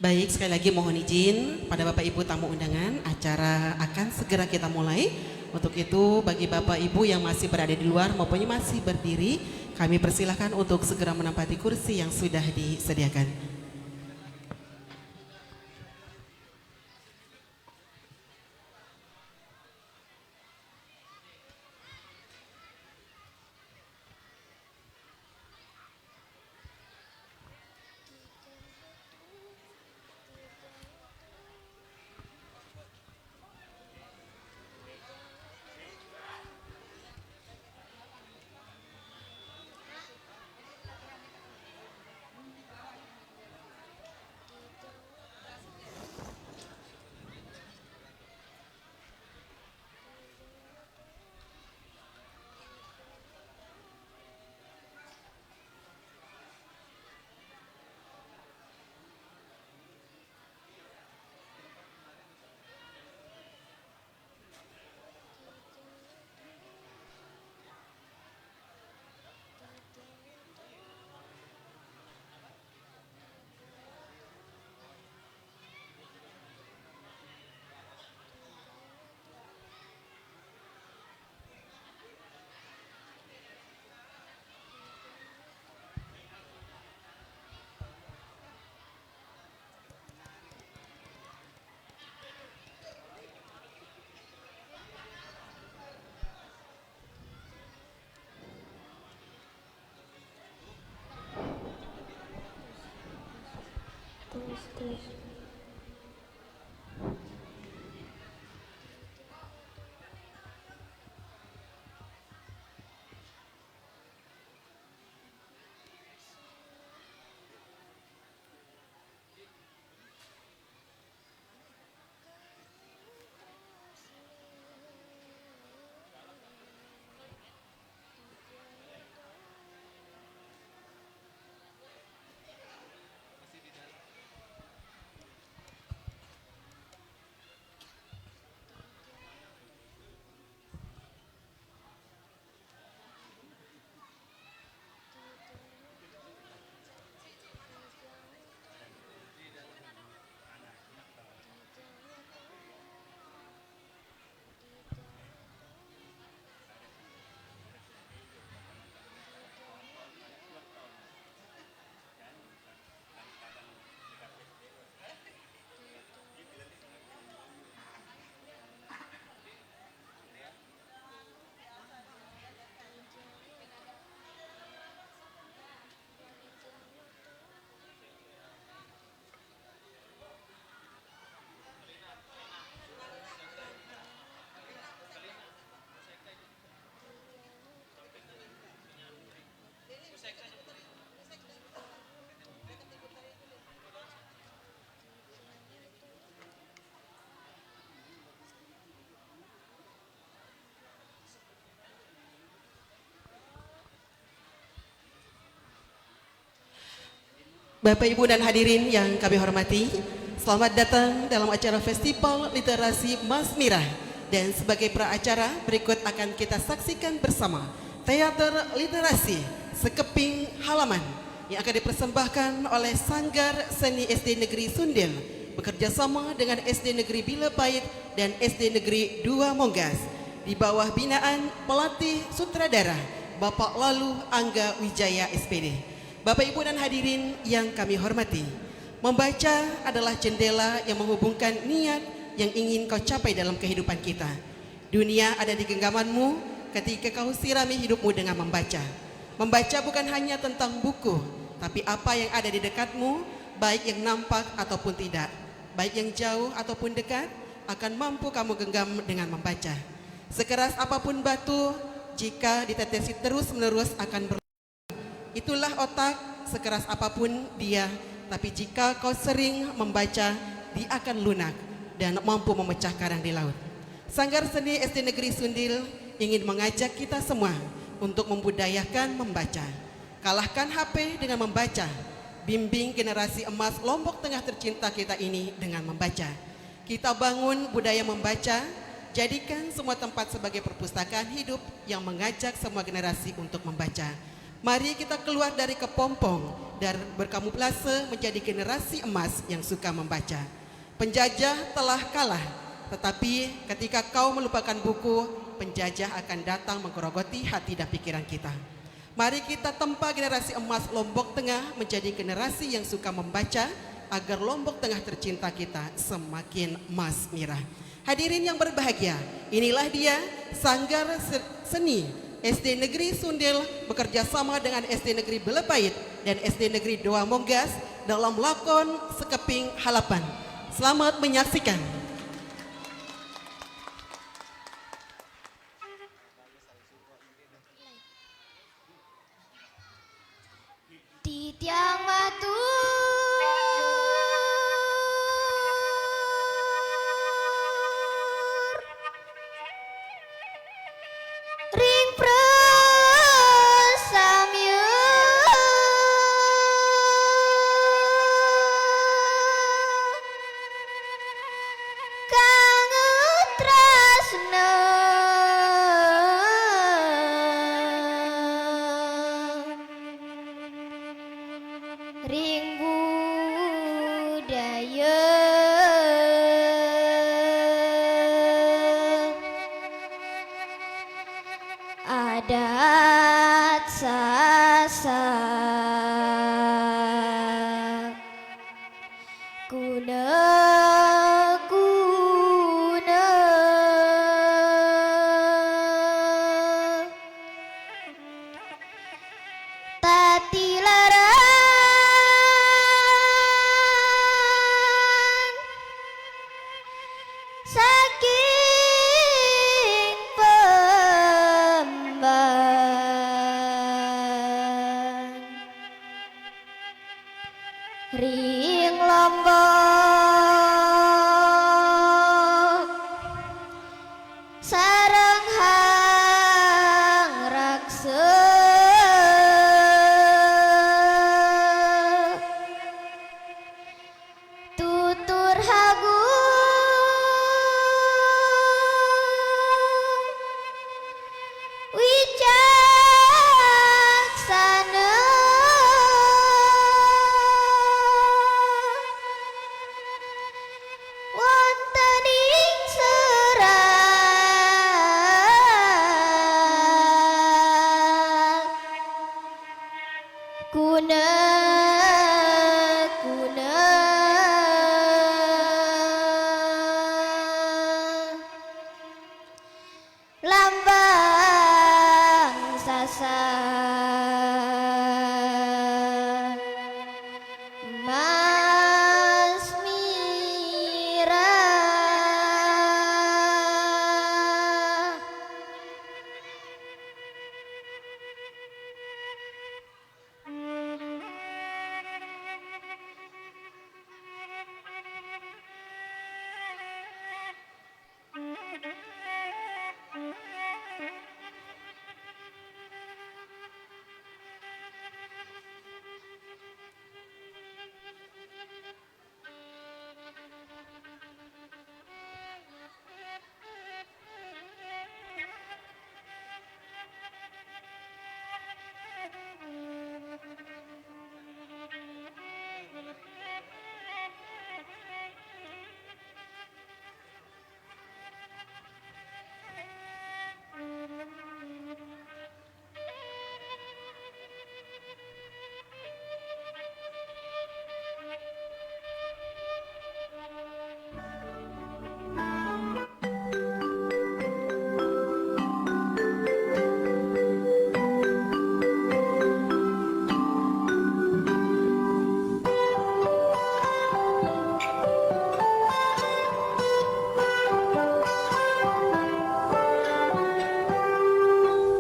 Baik, sekali lagi mohon izin pada Bapak Ibu tamu undangan, acara akan segera kita mulai. Untuk itu bagi Bapak Ibu yang masih berada di luar maupun yang masih berdiri, kami persilahkan untuk segera menempati kursi yang sudah disediakan. Terus. Bapak, Ibu, dan hadirin yang kami hormati, selamat datang dalam acara Festival Literasi Mas Mirah. Dan sebagai praacara, berikut akan kita saksikan bersama Teater Literasi Sekeping Halaman yang akan dipersembahkan oleh Sanggar Seni SD Negeri Sundil bekerjasama dengan SD Negeri Bilepait dan SD Negeri 2 Monggas di bawah binaan pelatih sutradara Bapak Lalu Angga Wijaya SPD. Bapak, Ibu, dan hadirin yang kami hormati, membaca adalah jendela yang menghubungkan niat yang ingin kau capai dalam kehidupan kita. Dunia ada di genggamanmu ketika kau sirami hidupmu dengan membaca. Membaca bukan hanya tentang buku, tapi apa yang ada di dekatmu, baik yang nampak ataupun tidak, baik yang jauh ataupun dekat, akan mampu kamu genggam dengan membaca. Sekeras apapun batu, jika ditetesi terus-menerus akan itulah otak, sekeras apapun dia, tapi jika kau sering membaca, dia akan lunak dan mampu memecah karang di laut. Sanggar Seni SD Negeri Sundil ingin mengajak kita semua untuk membudayakan membaca. Kalahkan HP dengan membaca. Bimbing generasi emas Lombok Tengah tercinta kita ini dengan membaca. Kita bangun budaya membaca, jadikan semua tempat sebagai perpustakaan hidup yang mengajak semua generasi untuk membaca. Mari kita keluar dari kepompong dan berkamuflase menjadi generasi emas yang suka membaca. Penjajah telah kalah, tetapi ketika kau melupakan buku, penjajah akan datang menggerogoti hati dan pikiran kita. Mari kita tempa generasi emas Lombok Tengah menjadi generasi yang suka membaca, agar Lombok Tengah tercinta kita semakin masmirah. Hadirin yang berbahagia, inilah dia Sanggar Seni SD Negeri Sundel bekerja sama dengan SD Negeri Belepait dan SD Negeri Doa Monggas dalam lakon Sekeping Halapan. Selamat menyaksikan. Di tiang batu ring prasamya kang tresna ring budaya adat sasak guna-guna tati laran saking pemban ring Lombok sareng hang raksa tutur hagu wicaksana wonten ing serat guna-guna lambang sasak masmirah.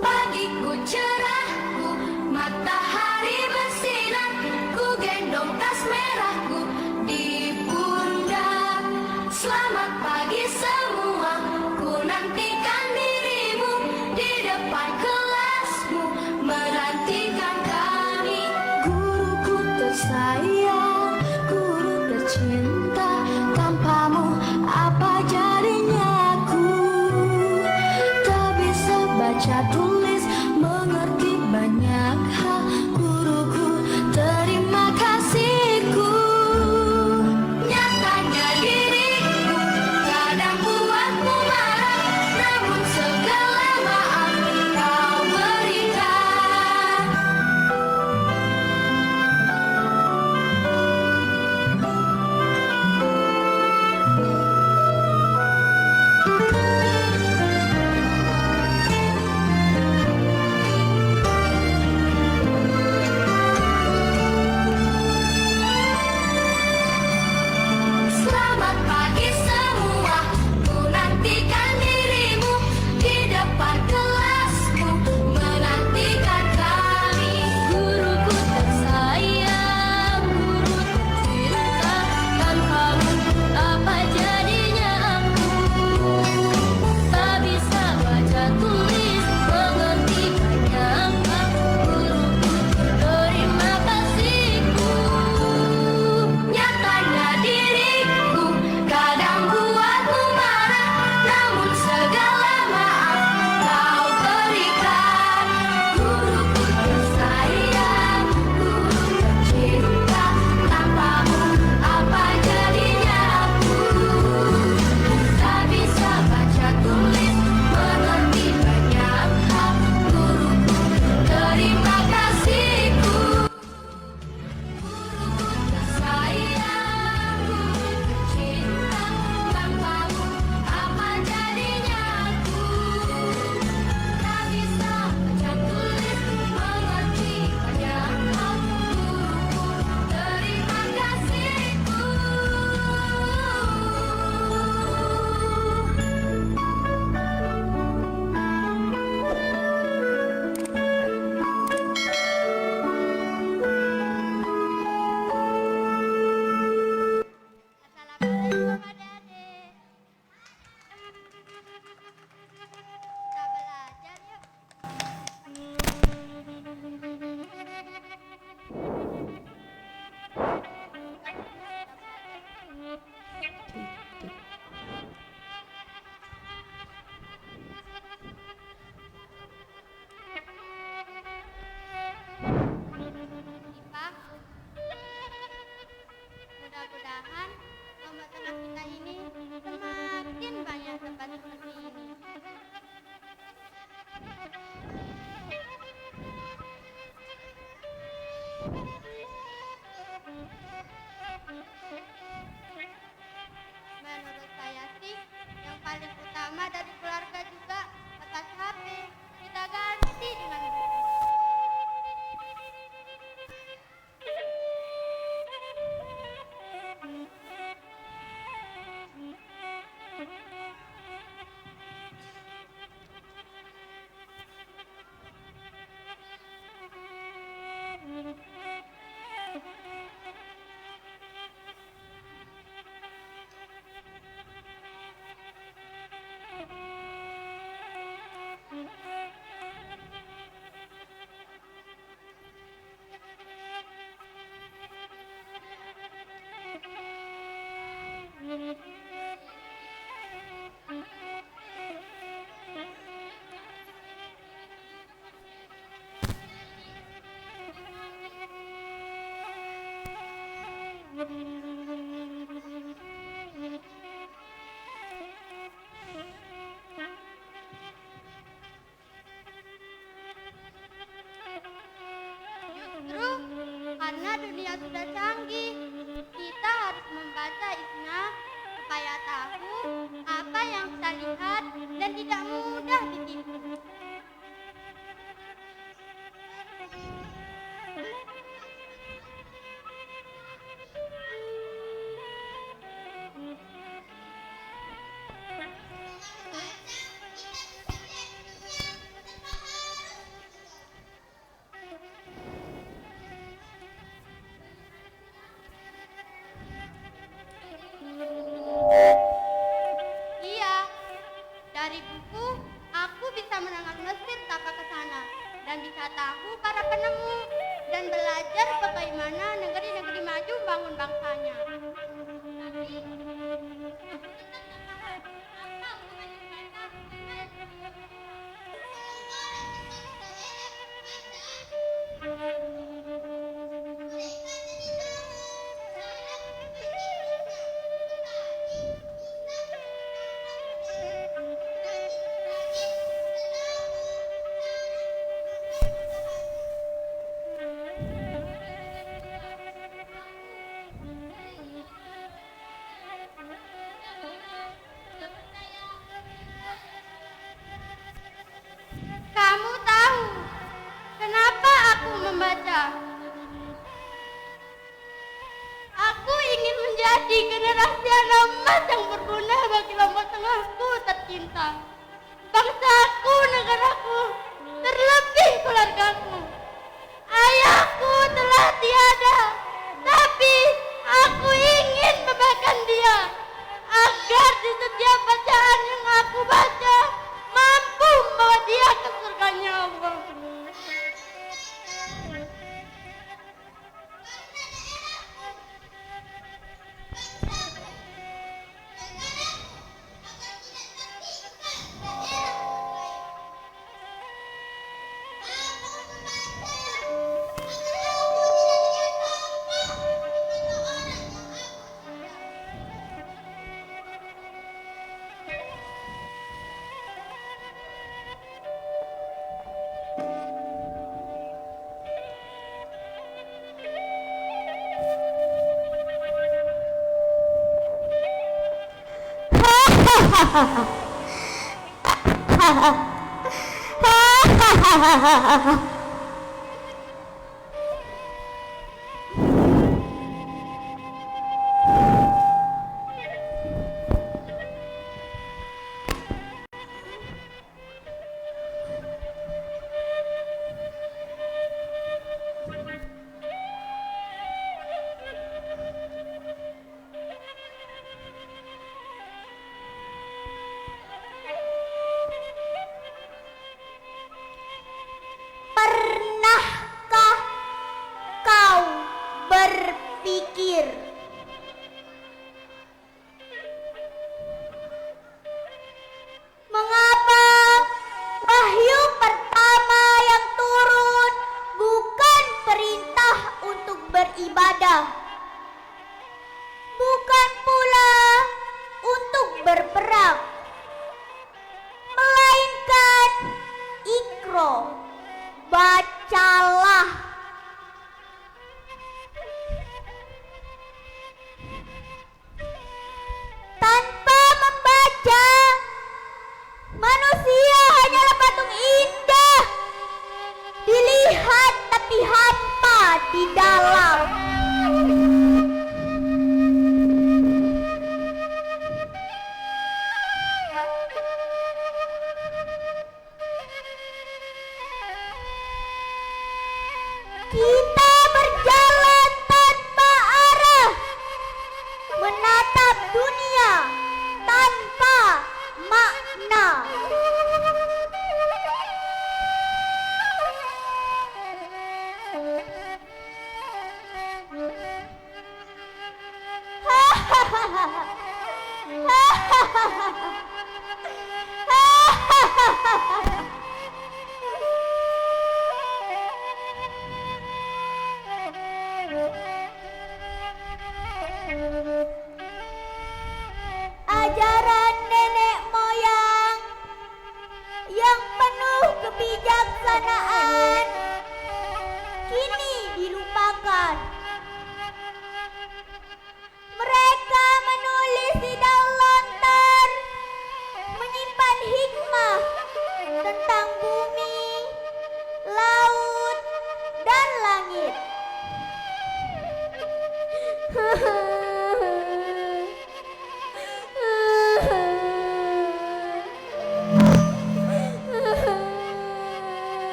Pagiku cerah, matahari bersinar, ku gendong tas merahku di pundak. Selamat pagi semua, ku nantikan dirimu di depan kelasmu, menantikan kami. Guruku tersayang, guru tercinta, tanpamu apa jadinya aku? Tak bisa baca tulis, mengerti banyak hal. paling utama dari keluarga juga atas HP. Kita ganti dengan buku. Justru karena dunia sudah canggih, kita harus membaca isinya supaya tahu apa yang kita lihat dan tidak mudah ditipu. Iya, dari buku aku bisa menengok Mesir tapak ke sana dan bisa tahu para penemu dan belajar bagaimana negeri-negeri maju bangun bangsanya. Kamu tahu kenapa aku membaca? Aku ingin menjadi generasi anak emas yang berguna bagi Lombok Tengahku tercinta, bangsaku, negaraku, terlebih keluargaku. Ayahku telah tiada, tapi aku ingin memberikan dia agar di setiap bacaan yang aku baca mampu membawa dia ke surganya Allah. Pernahkah kau berpikir mengapa wahyu pertama yang turun bukan perintah untuk beribadah, bukan pula untuk berperang, melainkan Iqra, bacalah. Tanpa membaca Kita berjalan tanpa arah, menatap dunia tanpa makna. Ajaran nenek moyang yang penuh kebijaksanaan kini dilupakan. Mereka menulis di daun lontar, menyimpan hikmah tentang bumi, laut, dan langit.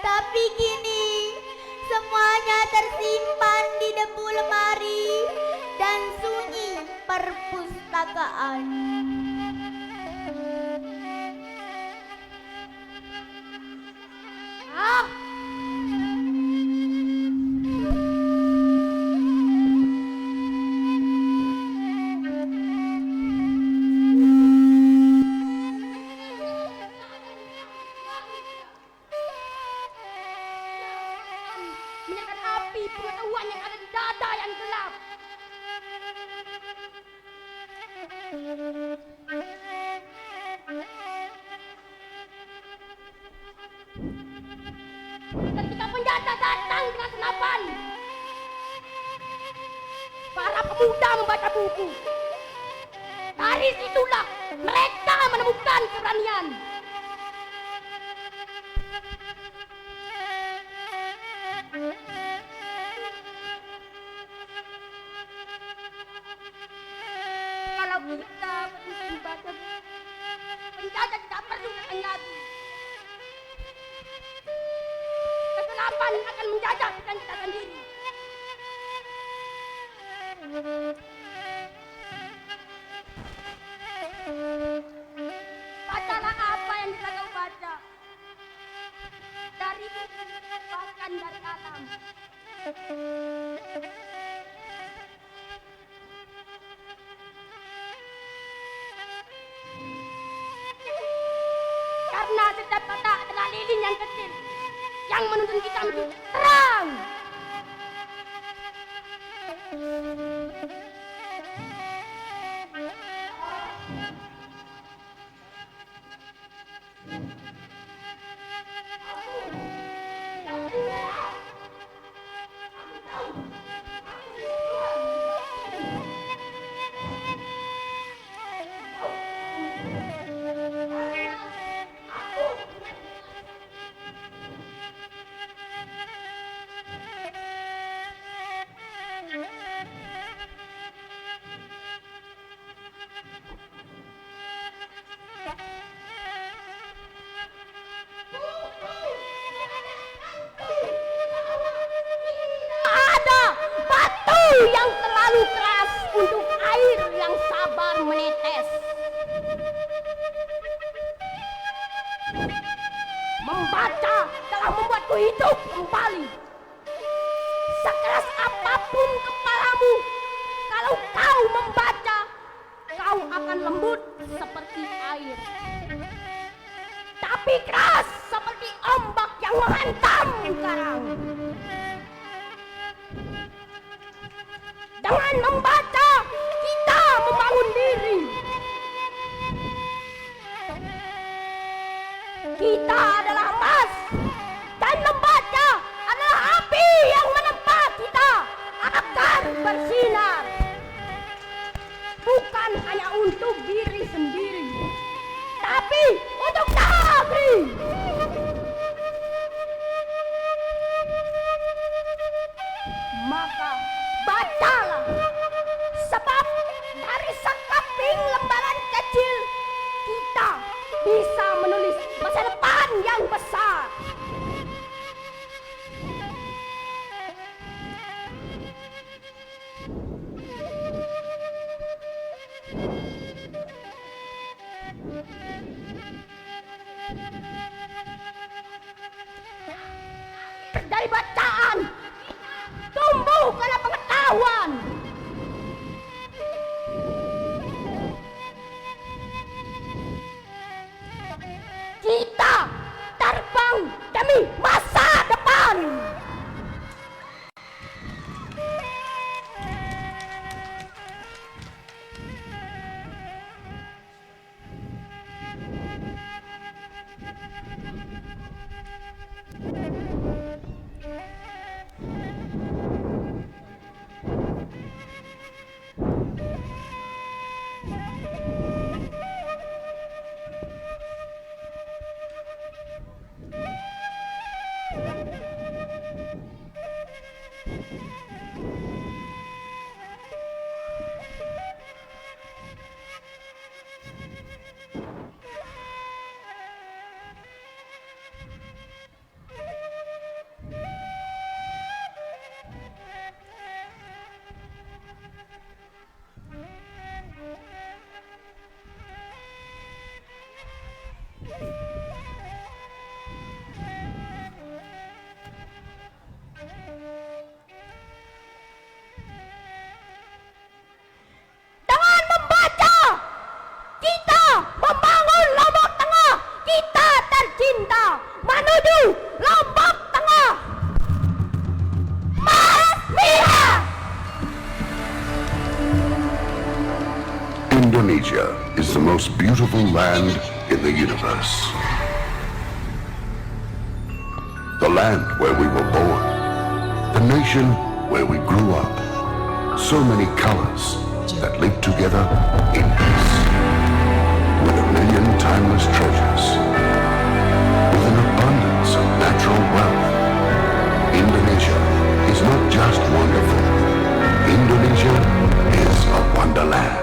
Tapi kini semuanya tersimpan di debu lemari dan sunyi perpustakaan. Ah! Menyalakan api pengetahuan yang ada di dada yang gelap. Ketika penjajah datang dengan senapan, para pemuda membaca buku. Dari situlah mereka menemukan keberanian. Kalau kita membaca buku, penjajah tidak perlu datang lagi. Kegelapan akan menjajah pikiran kita sendiri. Bacalah apa yang bisa kau baca. Dari buku, bahkan dari alam. Karena setiap kata adalah lilin yang kecil yang menuntun kita menuju terang. Ada batu yang terlalu keras untuk air yang sabar menetes. Membaca telah membuatku hidup kembali. Sekeras apapun kepalamu, kalau kau membaca, kau akan lembut seperti air. Tapi keras seperti ombak yang menghantam karang. Dengan membaca, kita membangun diri. Kita adalah emas, dan membaca adalah api yang menempa kita agar bersinar. Bukan hanya untuk diri sendiri, tapi untuk negeri. Maka bacalah, sebab dari sekeping lembaran kecil kita bisa menulis masa depan yang besar. pandai bacaan, tumbuh karena pengetahuan. Kita terbang demi masa depan. Dengan membaca, kita membangun Lombok Tengah. Kita tercinta menuju Lombok Tengah. Masmira. Indonesia is the most beautiful land in the universe. The land where we were born. The nation where we grew up. So many colors that live together in peace. With a million timeless treasures. With an abundance of natural wealth. Indonesia is not just wonderful. Indonesia is a wonderland.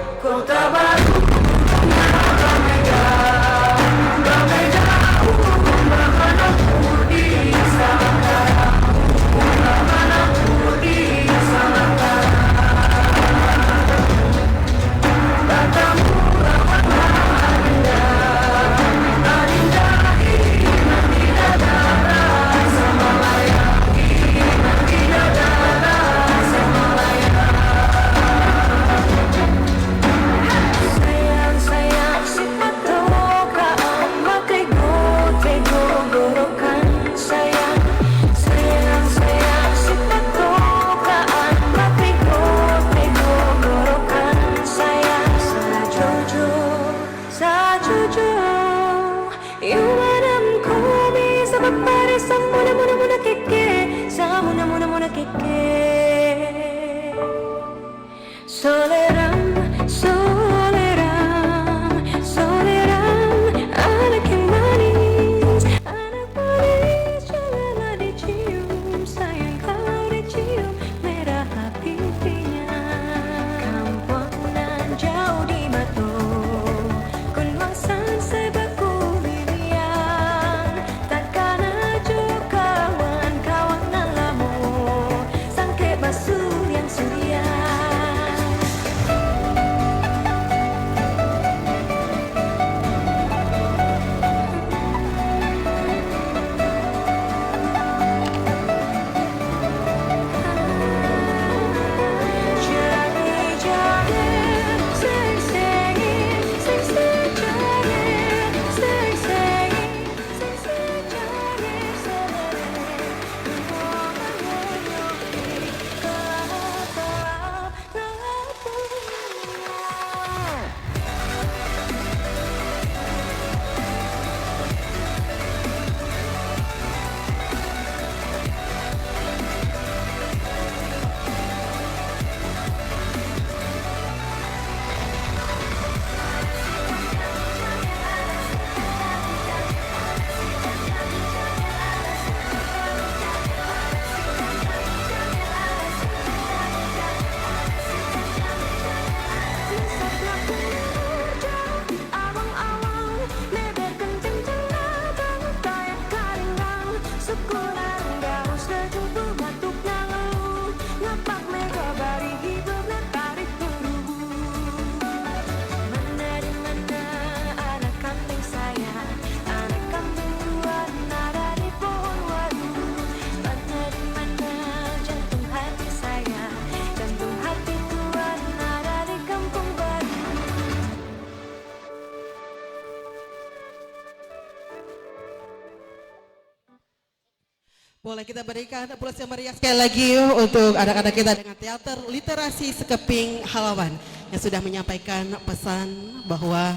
Boleh kita berikan aplaus yang meriah sekali lagi untuk anak-anak kita dengan Teater Literasi Sekeping Halawan yang sudah menyampaikan pesan bahwa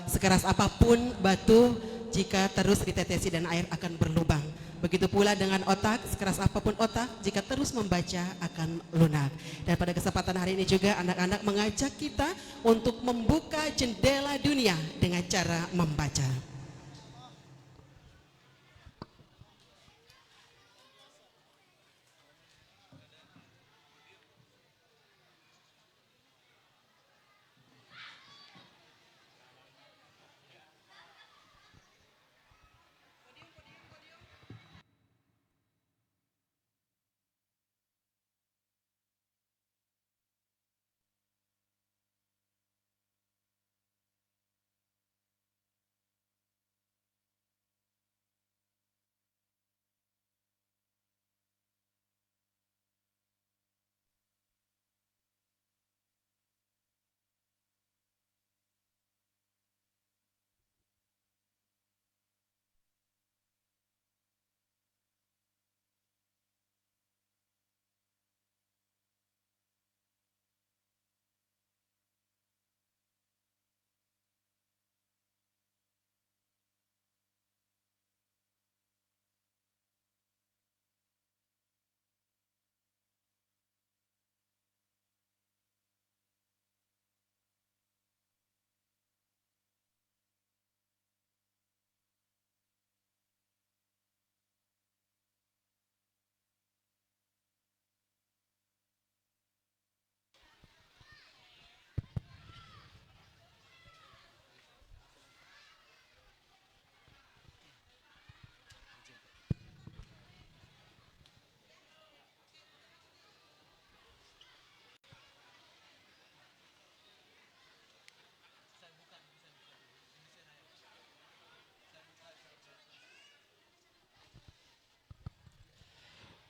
sekeras apapun batu jika terus ditetesi dan air akan berlubang. Begitu pula dengan otak, sekeras apapun otak jika terus membaca akan lunak. Dan pada kesempatan hari ini juga anak-anak mengajak kita untuk membuka jendela dunia dengan cara membaca.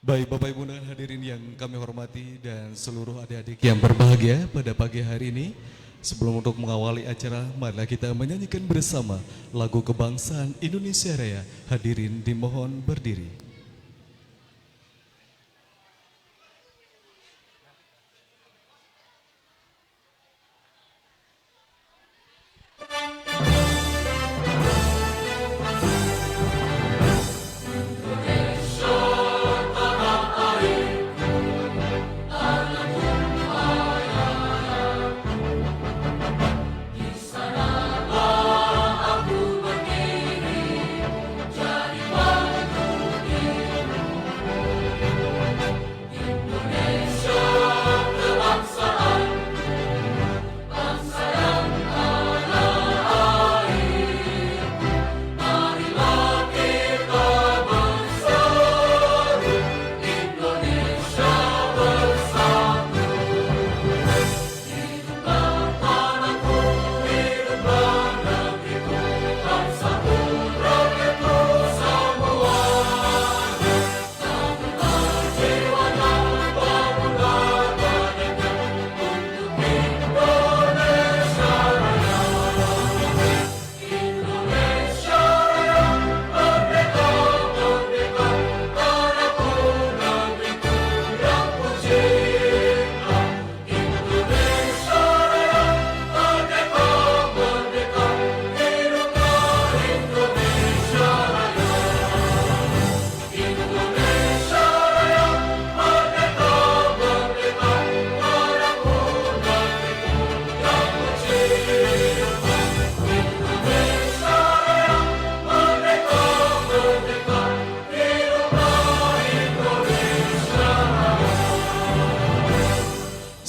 Baik Bapak Ibu dan hadirin yang kami hormati dan seluruh adik-adik yang berbahagia pada pagi hari ini. Sebelum untuk mengawali acara, marilah kita menyanyikan bersama lagu kebangsaan Indonesia Raya. Hadirin dimohon berdiri.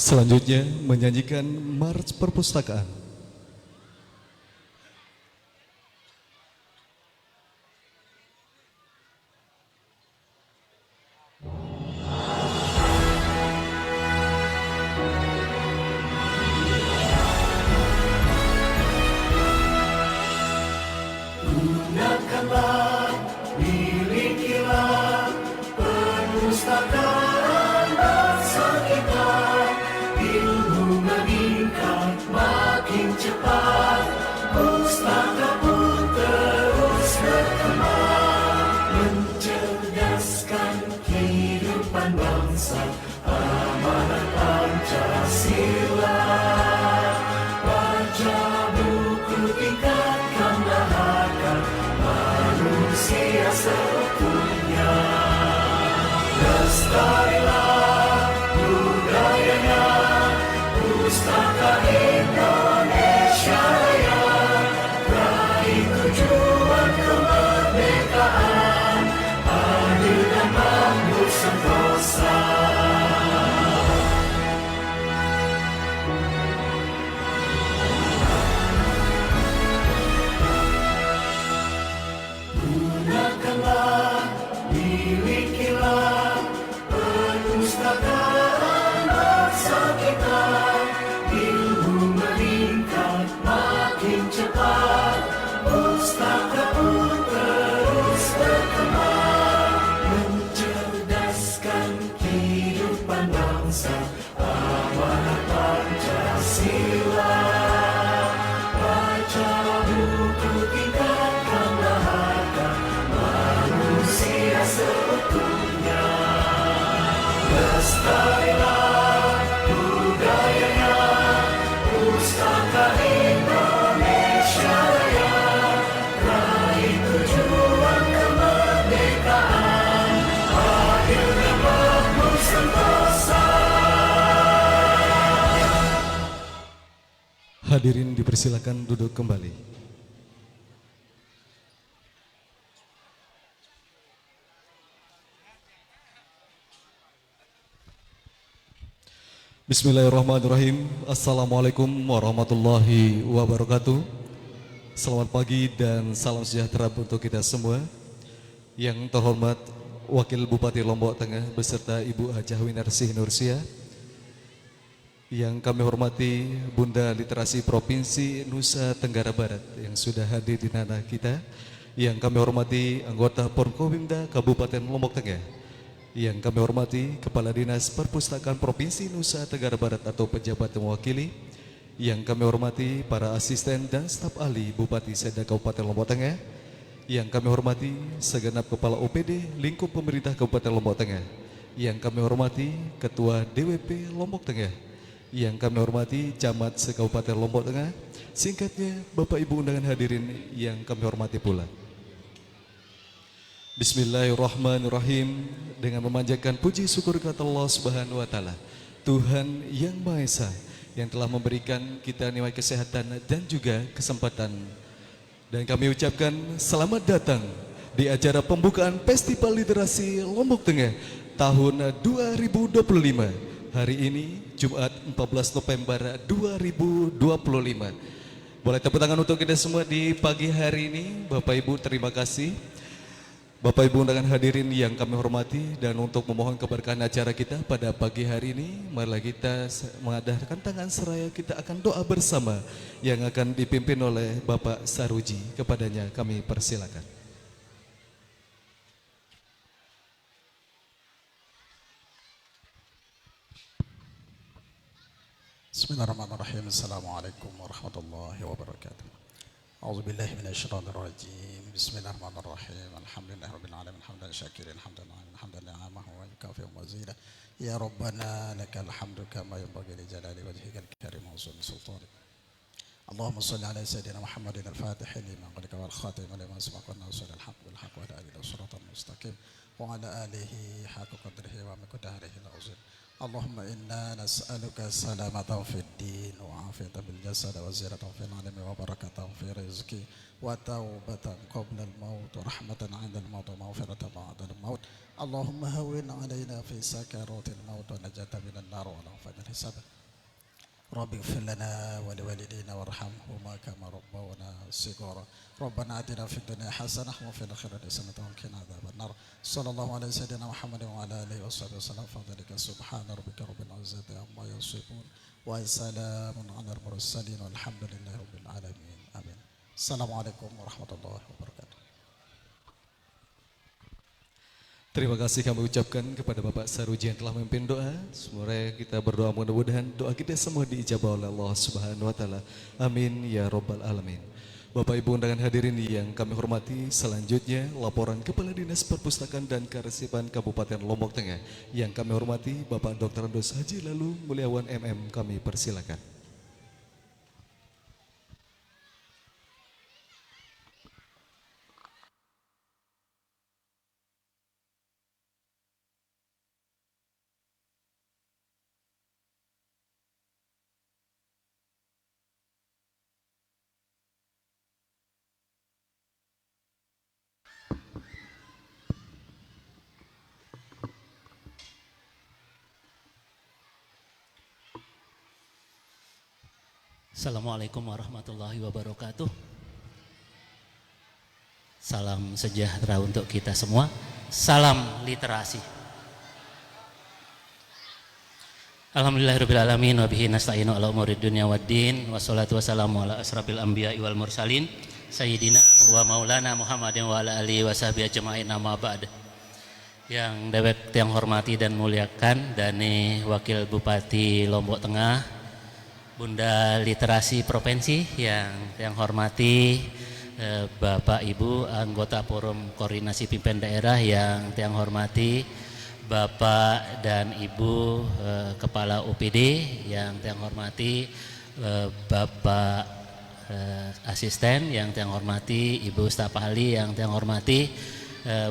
Selanjutnya menyanyikan March Perpustakaan. Gunakanlah, milikilah perpustakaan bangsa kita. Ilmu meningkat makin Hadirin dipersilakan duduk kembali. Bismillahirrahmanirrahim. Assalamualaikum warahmatullahi wabarakatuh. Selamat pagi dan salam sejahtera untuk kita semua. Yang terhormat Wakil Bupati Lombok Tengah beserta Ibu Hajah Winarsih Nursia. Yang kami hormati Bunda Literasi Provinsi Nusa Tenggara Barat yang sudah hadir di tanah kita. Yang kami hormati anggota Porkowimda Kabupaten Lombok Tengah. Yang kami hormati Kepala Dinas Perpustakaan Provinsi Nusa Tenggara Barat atau pejabat mewakili. Yang kami hormati para asisten dan staf ahli Bupati Seda Kabupaten Lombok Tengah. Yang kami hormati segenap Kepala OPD lingkup pemerintah Kabupaten Lombok Tengah. Yang kami hormati Ketua DWP Lombok Tengah. Yang kami hormati Camat se-Kabupaten Lombok Tengah. Singkatnya Bapak Ibu undangan hadirin yang kami hormati pula. Bismillahirrahmanirrahim. Dengan memanjatkan puji syukur kepada Allah Subhanahu wa taala, Tuhan yang Maha Esa yang telah memberikan kita nikmat kesehatan dan juga kesempatan. Dan kami ucapkan selamat datang di acara pembukaan Festival Literasi Lombok Tengah tahun 2025. Hari ini Jumat 14 November 2025. Boleh tepuk tangan untuk kita semua di pagi hari ini. Bapak Ibu terima kasih. Bapak Ibu undangan hadirin yang kami hormati, dan untuk memohon keberkahan acara kita pada pagi hari ini, marilah kita mengadakan tangan seraya, kita akan doa bersama yang akan dipimpin oleh Bapak Saruji. Kepadanya kami persilakan. Bismillahirrahmanirrahim. Assalamualaikum warahmatullahi wabarakatuh. A'udzubillahi minasyaitonir rajim. Bismillahirrahmanirrahim. Alhamdulillahirabbil alamin. Hamdan syakirin, hamdan na'iman, hamdan ni'amahu wa yukafi'u mazidah. Ya Rabbana lakal hamdu kama yanbaghi li jalali wajhikal karim wa sultanik. Allahumma shalli ala sayyidina Muhammadin al-Fatih lima qulika wal khatim lima sabaqa nasr al-haq bil haqq wa ala alihi siratal mustaqim wa ala alihi haqqa qadrihi wa miqdarihi al-azim. Allahumma inna nas'aluka salamatan fid din wa afiyatan bil jasad wa ziyaratan fil ilmi wa barakatan fi rizqi wa taubatan qabla al-maut wa rahmatan 'inda al-maut wa maghfiratan ba'da al-maut. Allahumma hawwin 'alaina fi sakaratil maut wa najatan minan nar wa lafadil hisab. Rabbi ighfir lana wa liwalidayna warhamhuma kama rabbawna shighara. Rabbana atina fid dunya hasanah wa fil akhirati hasanah wa qina adzaban nar. Sallallahu alaihi sayyidina Muhammadin wa ala alihi washabihi wasallam. Fadhalika subhana rabbika rabbil izzati amma yasifun wa salamun alal mursalin walhamdulillahi rabbil alamin. Amin. Assalamualaikum warahmatullahi wabarakatuh. Terima kasih kami ucapkan kepada Bapak Saruji yang telah memimpin doa. Semoga kita berdoa mudah-mudahan doa kita semua diijabah oleh Allah Subhanahu wa taala. Amin ya rabbal alamin. Bapak Ibu undangan hadirin yang kami hormati, selanjutnya laporan Kepala Dinas Perpustakaan dan Kearsipan Kabupaten Lombok Tengah yang kami hormati Bapak Dr. Andos Haji Lalu Mulyawan MM, kami persilakan. Assalamualaikum warahmatullahi wabarakatuh. Salam sejahtera untuk kita semua. Salam literasi. Alhamdulillahirabbil alamin wa bihi nasta'inu ala umuri dunya waddin. Wassalatu wassalamu ala asrafil anbiya'i wal mursalin sayyidina wa maulana Muhammadin wa ala alihi washabihi ajma'in, amma ba'd. Yang dewek yang hormati dan muliakan Dani Wakil Bupati Lombok Tengah, Bunda Literasi Provinsi yang hormati Bapak Ibu anggota Forum Koordinasi Pimpinan Daerah yang hormati Bapak dan Ibu Kepala OPD yang hormati Bapak Asisten yang hormati Ibu Staf Ahli yang hormati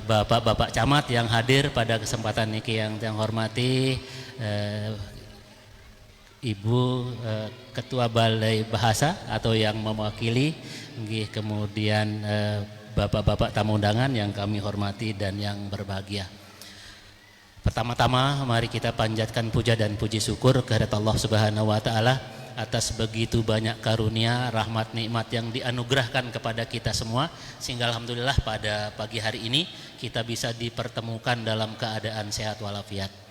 Bapak-bapak camat yang hadir pada kesempatan ini yang hormati Ibu Ketua Balai Bahasa atau yang mewakili, kemudian bapak-bapak tamu undangan yang kami hormati dan yang berbahagia. Pertama-tama mari kita panjatkan puja dan puji syukur kehadirat Allah Subhanahu wa taala atas begitu banyak karunia, rahmat, nikmat yang dianugerahkan kepada kita semua, sehingga alhamdulillah pada pagi hari ini kita bisa dipertemukan dalam keadaan sehat walafiat.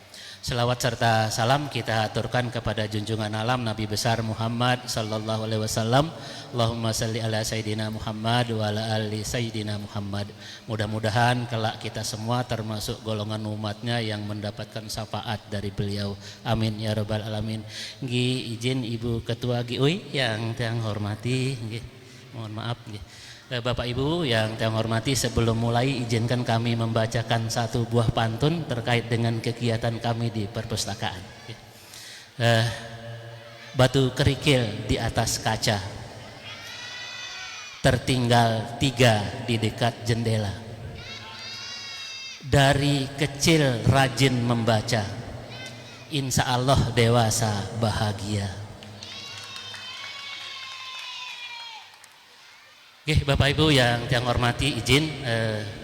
Selawat serta salam kita aturkan kepada junjungan alam Nabi besar Muhammad sallallahu alaihi wasallam. Allahumma salli ala Sayyidina Muhammad wa ala ali Sayyidina Muhammad. Mudah-mudahan kelak kita semua termasuk golongan umatnya yang mendapatkan syafaat dari beliau. Amin ya rabbal alamin. Izin Ibu Ketua GUI yang saya hormati, mohon maaf. Bapak Ibu yang saya hormati, sebelum mulai izinkan kami membacakan satu buah pantun terkait dengan kegiatan kami di perpustakaan. Batu kerikil di atas kaca, tertinggal 3 di dekat jendela. Dari kecil rajin membaca, insya Allah dewasa bahagia. Oke, Bapak Ibu yang saya hormati, izin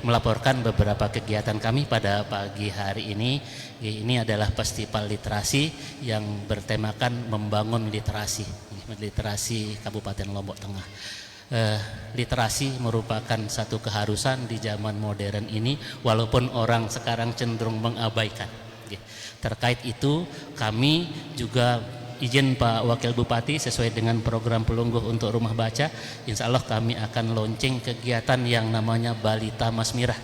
melaporkan beberapa kegiatan kami pada pagi hari ini. Ini adalah festival literasi yang bertemakan membangun literasi Kabupaten Lombok Tengah. Literasi merupakan satu keharusan di zaman modern ini, walaupun orang sekarang cenderung mengabaikan. Terkait itu kami juga izin Pak Wakil Bupati, sesuai dengan program Pelungguh untuk Rumah Baca, insya Allah kami akan launching kegiatan yang namanya Balita Masmirah.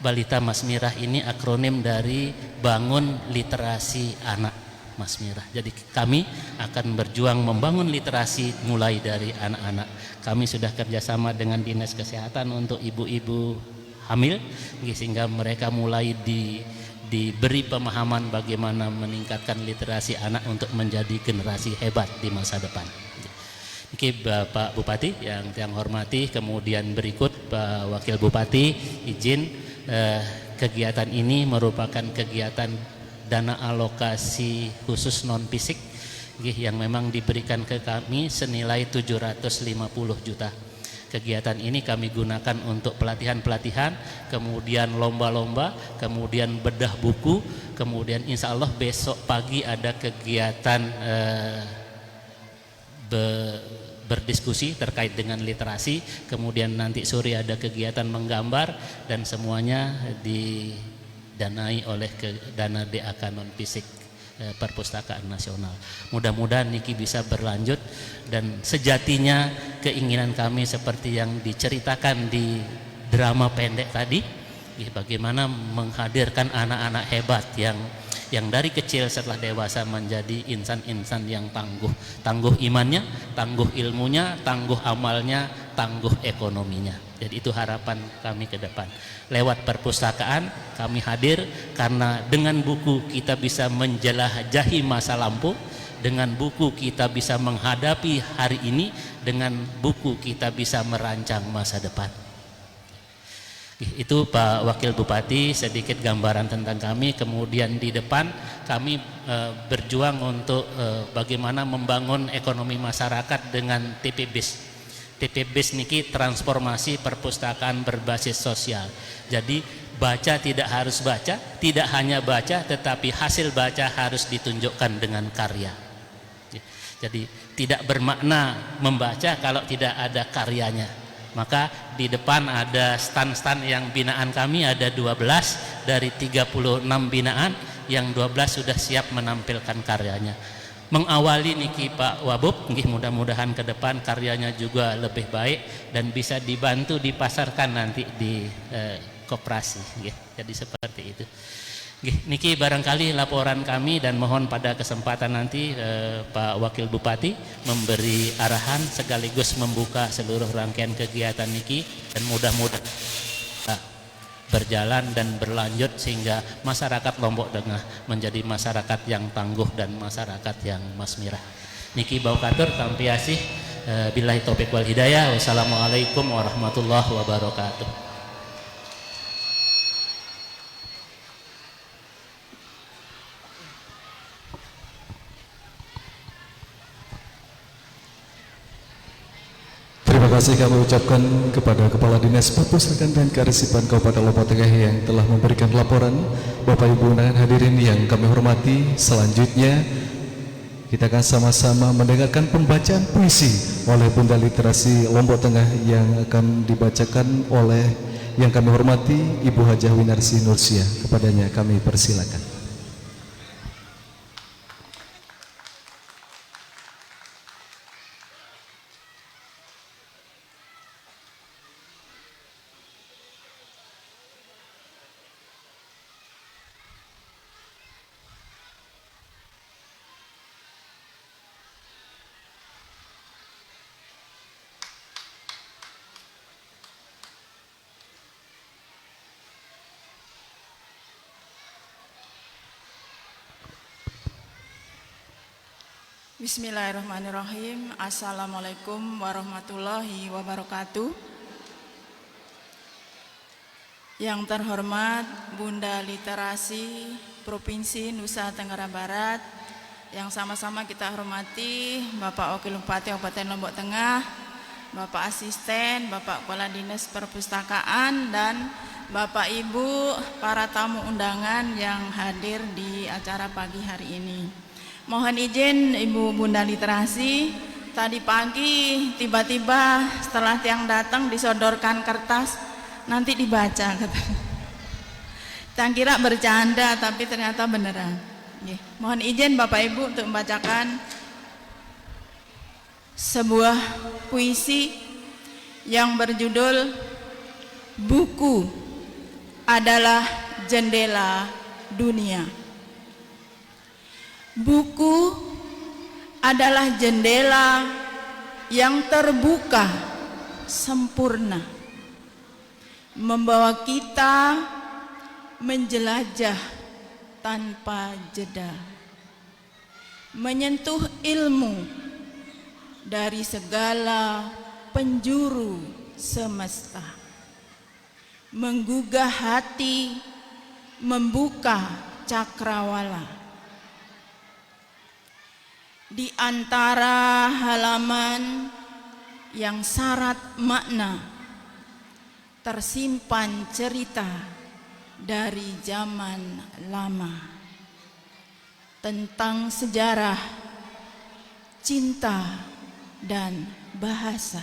Balita Masmirah ini akronim dari Bangun Literasi Anak Masmirah. Jadi kami akan berjuang membangun literasi mulai dari anak-anak. Kami sudah kerjasama dengan Dinas Kesehatan untuk ibu-ibu hamil, sehingga mereka mulai diberi pemahaman bagaimana meningkatkan literasi anak untuk menjadi generasi hebat di masa depan. Oke, Bapak Bupati yang saya hormati, kemudian berikut Pak Wakil Bupati, izin kegiatan ini merupakan kegiatan dana alokasi khusus non fisik yang memang diberikan ke kami senilai 750 juta. Kegiatan ini kami gunakan untuk pelatihan-pelatihan, kemudian lomba-lomba, kemudian bedah buku, kemudian insya Allah besok pagi ada kegiatan berdiskusi terkait dengan literasi, kemudian nanti sore ada kegiatan menggambar, dan semuanya didanai oleh dana DAK non fisik Perpustakaan Nasional. Mudah-mudahan niki bisa berlanjut, dan sejatinya keinginan kami seperti yang diceritakan di drama pendek tadi, bagaimana menghadirkan anak-anak hebat yang dari kecil setelah dewasa menjadi insan-insan yang tangguh imannya, tangguh ilmunya, tangguh amalnya, tangguh ekonominya. Jadi itu harapan kami ke depan. Lewat perpustakaan kami hadir karena dengan buku kita bisa menjelajahi masa lampau, dengan buku kita bisa menghadapi hari ini, dengan buku kita bisa merancang masa depan. Itu Pak Wakil Bupati sedikit gambaran tentang kami. Kemudian di depan kami berjuang untuk bagaimana membangun ekonomi masyarakat dengan TPBIS. TPBIS niki transformasi perpustakaan berbasis sosial. Jadi baca tidak harus baca, tidak hanya baca, tetapi hasil baca harus ditunjukkan dengan karya. Jadi tidak bermakna membaca kalau tidak ada karyanya. Maka di depan ada stand-stand yang binaan kami, ada 12 dari 36 binaan, yang 12 sudah siap menampilkan karyanya. Mengawali niki Pak Wabub, mudah-mudahan ke depan karyanya juga lebih baik dan bisa dibantu dipasarkan nanti di koperasi. Jadi seperti itu. Niki barangkali laporan kami, dan mohon pada kesempatan nanti Pak Wakil Bupati memberi arahan sekaligus membuka seluruh rangkaian kegiatan niki, dan mudah-mudahan berjalan dan berlanjut sehingga masyarakat Lombok Tengah menjadi masyarakat yang tangguh dan masyarakat yang masmirah. Niki bau katur tampi asih, billahi taufik wal hidayah. Wassalamualaikum warahmatullahi wabarakatuh. Terima kasih kami ucapkan kepada Kepala Dinas Perpustakaan dan Kearsipan Kabupaten Lombok Tengah yang telah memberikan laporan. Bapak Ibu undangan hadirin yang kami hormati, selanjutnya kita akan sama-sama mendengarkan pembacaan puisi oleh Bunda Literasi Lombok Tengah yang akan dibacakan oleh yang kami hormati Ibu Hajah Winarsi Nursiah. Kepadanya kami persilakan. Bismillahirrahmanirrahim. Assalamualaikum warahmatullahi wabarakatuh. Yang terhormat Bunda Literasi Provinsi Nusa Tenggara Barat, yang sama-sama kita hormati Bapak Wakil Bupati Kabupaten Lombok Tengah, Bapak Asisten, Bapak Kepala Dinas Perpustakaan, dan Bapak Ibu para tamu undangan yang hadir di acara pagi hari ini. Mohon izin Ibu Bunda Literasi, tadi pagi tiba-tiba setelah tiang datang disodorkan kertas, nanti dibaca katanya. Saya kira bercanda tapi ternyata beneran. Mohon izin Bapak Ibu untuk membacakan sebuah puisi yang berjudul Buku Adalah Jendela Dunia. Buku adalah jendela yang terbuka sempurna, membawa kita menjelajah tanpa jeda, menyentuh ilmu dari segala penjuru semesta, menggugah hati, membuka cakrawala. Di antara halaman yang syarat makna tersimpan cerita dari zaman lama tentang sejarah, cinta, dan bahasa,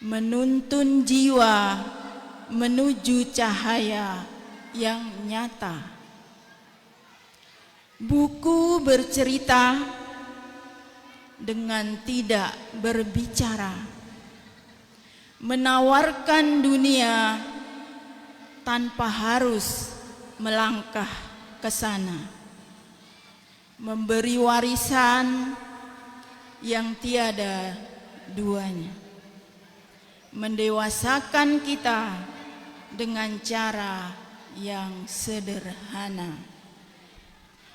menuntun jiwa menuju cahaya yang nyata. Buku bercerita dengan tidak berbicara, menawarkan dunia tanpa harus melangkah ke sana, memberi warisan yang tiada duanya, mendewasakan kita dengan cara yang sederhana.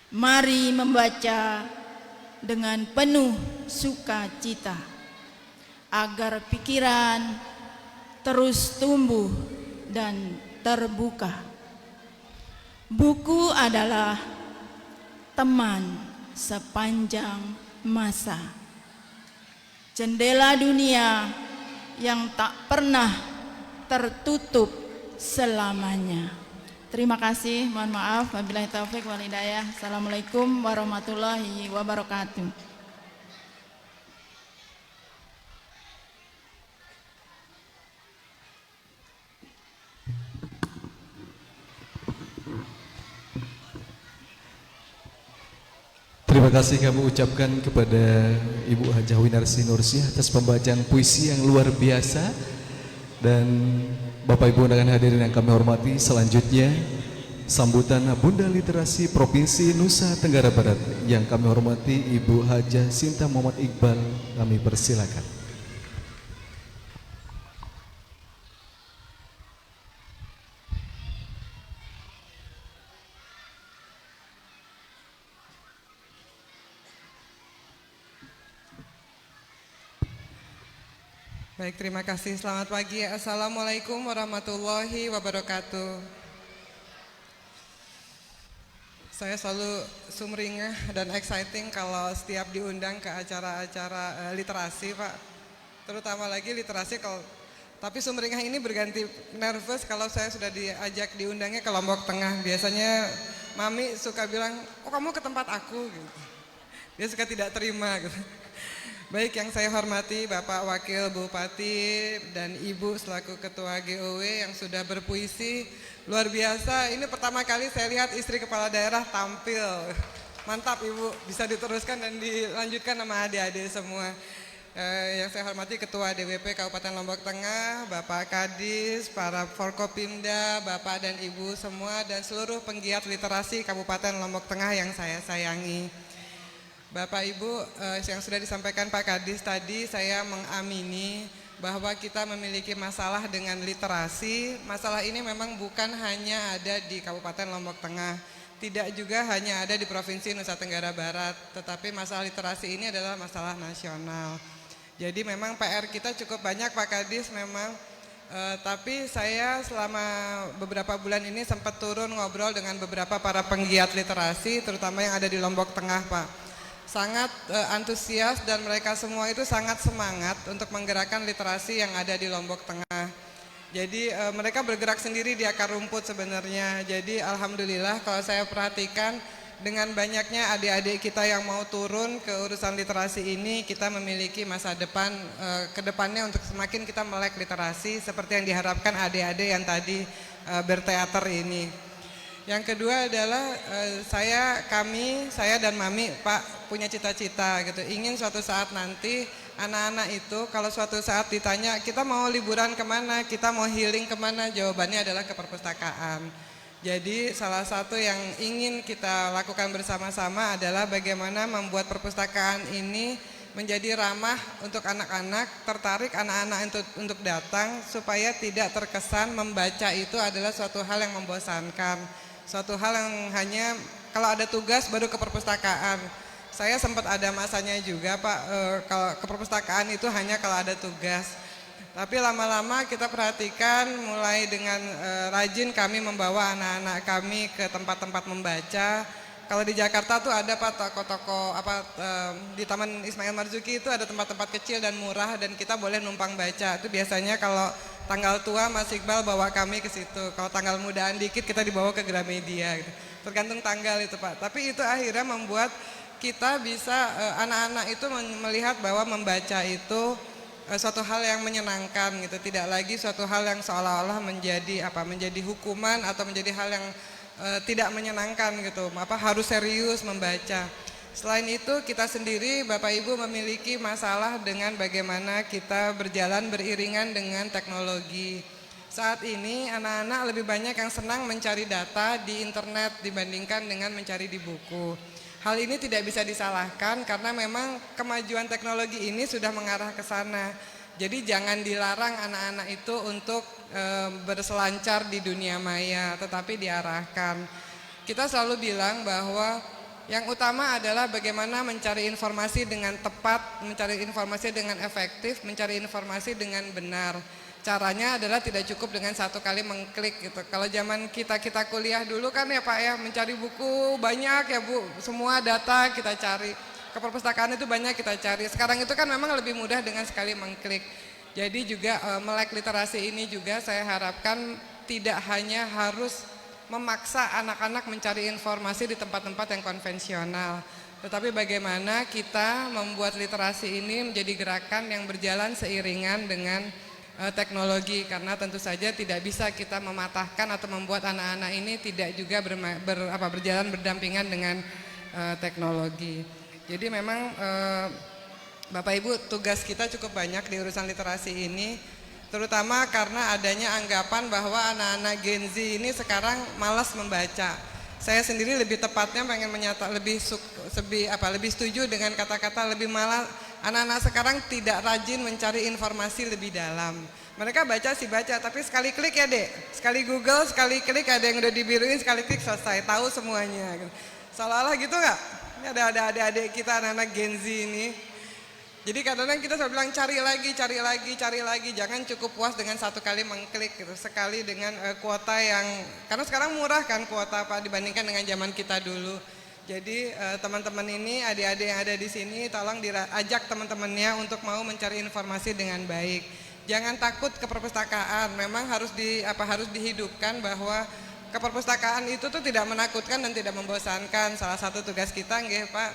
Mari membaca dengan penuh sukacita agar pikiran terus tumbuh dan terbuka. Buku adalah teman sepanjang masa, jendela dunia yang tak pernah tertutup selamanya. Terima kasih, mohon maaf, wabillahi taufik wal hidayah. Assalamualaikum warahmatullahi wabarakatuh. Terima kasih kami ucapkan kepada Ibu Hajah Winarsi Nursiah atas pembacaan puisi yang luar biasa. Dan Bapak Ibu undangan hadirin yang kami hormati, selanjutnya sambutan Bunda Literasi Provinsi Nusa Tenggara Barat yang kami hormati Ibu Hajah Sinta Muhammad Iqbal, kami persilakan. Baik, terima kasih. Selamat pagi. Assalamualaikum warahmatullahi wabarakatuh. Saya selalu sumringah dan exciting kalau setiap diundang ke acara-acara literasi, Pak. terutama lagi literasi. Tapi Sumringah ini berganti nervous kalau saya sudah diajak diundangnya ke Lombok Tengah. Biasanya Mami suka bilang, oh kamu ke tempat aku gitu. Dia suka tidak terima gitu. Baik, yang saya hormati Bapak Wakil Bupati dan Ibu selaku Ketua GOW yang sudah berpuisi luar biasa. Ini pertama kali saya lihat istri kepala daerah tampil. Mantap Ibu, bisa diteruskan dan dilanjutkan sama adik-adik semua. Yang saya hormati Ketua DWP Kabupaten Lombok Tengah, Bapak Kadis, para Forkopimda, Bapak dan Ibu semua, dan seluruh penggiat literasi Kabupaten Lombok Tengah yang saya sayangi. Bapak Ibu, yang sudah disampaikan Pak Kadis tadi, saya mengamini bahwa kita memiliki masalah dengan literasi. Masalah ini memang bukan hanya ada di Kabupaten Lombok Tengah, tidak juga hanya ada di Provinsi Nusa Tenggara Barat, tetapi masalah literasi ini adalah masalah nasional. Jadi memang PR kita cukup banyak Pak Kadis memang, tapi saya selama beberapa bulan ini sempat turun ngobrol dengan beberapa para penggiat literasi, terutama yang ada di Lombok Tengah Pak. Sangat antusias dan mereka semua itu sangat semangat untuk menggerakkan literasi yang ada di Lombok Tengah. Jadi mereka bergerak sendiri di akar rumput sebenarnya. Jadi alhamdulillah kalau saya perhatikan, dengan banyaknya adik-adik kita yang mau turun ke urusan literasi ini, kita memiliki masa depan ke depannya untuk semakin kita melek literasi seperti yang diharapkan adik-adik yang tadi berteater ini. Yang kedua adalah saya dan Mami Pak punya cita-cita gitu, ingin suatu saat nanti anak-anak itu kalau suatu saat ditanya kita mau liburan kemana, kita mau healing kemana, jawabannya adalah ke perpustakaan. Jadi salah satu yang ingin kita lakukan bersama-sama adalah bagaimana membuat perpustakaan ini menjadi ramah untuk anak-anak, tertarik anak-anak untuk datang supaya tidak terkesan membaca itu adalah suatu hal yang membosankan. Suatu hal yang hanya kalau ada tugas baru ke perpustakaan. Saya sempat ada masanya juga Pak, kalau ke perpustakaan itu hanya kalau ada tugas. Tapi lama-lama kita perhatikan mulai dengan rajin kami membawa anak-anak kami ke tempat-tempat membaca. Kalau di Jakarta tuh ada Pak toko-toko di Taman Ismail Marzuki itu ada tempat-tempat kecil dan murah dan kita boleh numpang baca. Itu biasanya kalau tanggal tua Mas Iqbal bawa kami ke situ. Kalau tanggal mudaan dikit kita dibawa ke Gramedia gitu. Tergantung tanggal itu Pak. Tapi itu akhirnya membuat kita bisa anak-anak itu melihat bahwa membaca itu suatu hal yang menyenangkan gitu, tidak lagi suatu hal yang seolah-olah menjadi hukuman atau menjadi hal yang tidak menyenangkan gitu, harus serius membaca. Selain itu kita sendiri Bapak Ibu memiliki masalah dengan bagaimana kita berjalan beriringan dengan teknologi. Saat ini anak-anak lebih banyak yang senang mencari data di internet dibandingkan dengan mencari di buku. Hal ini tidak bisa disalahkan karena memang kemajuan teknologi ini sudah mengarah ke sana. Jadi jangan dilarang anak-anak itu untuk berselancar di dunia maya, tetapi diarahkan. Kita selalu bilang bahwa yang utama adalah bagaimana mencari informasi dengan tepat, mencari informasi dengan efektif, mencari informasi dengan benar. Caranya adalah tidak cukup dengan satu kali mengklik gitu. Kalau zaman kita kuliah dulu kan ya Pak ya, mencari buku banyak ya Bu, semua data kita cari. Ke perpustakaan itu banyak kita cari. Sekarang itu kan memang lebih mudah dengan sekali mengklik. Jadi juga melek literasi ini juga saya harapkan tidak hanya harus memaksa anak-anak mencari informasi di tempat-tempat yang konvensional. Tetapi bagaimana kita membuat literasi ini menjadi gerakan yang berjalan seiringan dengan teknologi, karena tentu saja tidak bisa kita mematahkan atau membuat anak-anak ini tidak juga berjalan berdampingan dengan teknologi. Jadi memang Bapak Ibu tugas kita cukup banyak di urusan literasi ini, terutama karena adanya anggapan bahwa anak-anak Gen Z ini sekarang malas membaca. Saya sendiri lebih tepatnya pengen lebih setuju dengan kata-kata lebih malas. Anak-anak sekarang tidak rajin mencari informasi lebih dalam. Mereka baca sih baca, tapi sekali klik ya Dek, sekali Google, sekali klik ada yang udah dibiruin, sekali klik selesai, tahu semuanya. Seolah-olah gitu nggak? Ini ada adik-adik kita anak-anak Gen Z ini. Jadi kadang-kadang kita selalu bilang cari lagi, jangan cukup puas dengan satu kali mengklik gitu, sekali dengan kuota yang, karena sekarang murah kan kuota Pak dibandingkan dengan zaman kita dulu. Jadi teman-teman ini, adik-adik yang ada di sini, tolong diajak teman-temannya untuk mau mencari informasi dengan baik. Jangan takut ke perpustakaan. Memang harus dihidupkan bahwa ke perpustakaan itu tuh tidak menakutkan dan tidak membosankan. Salah satu tugas kita, nggih Pak,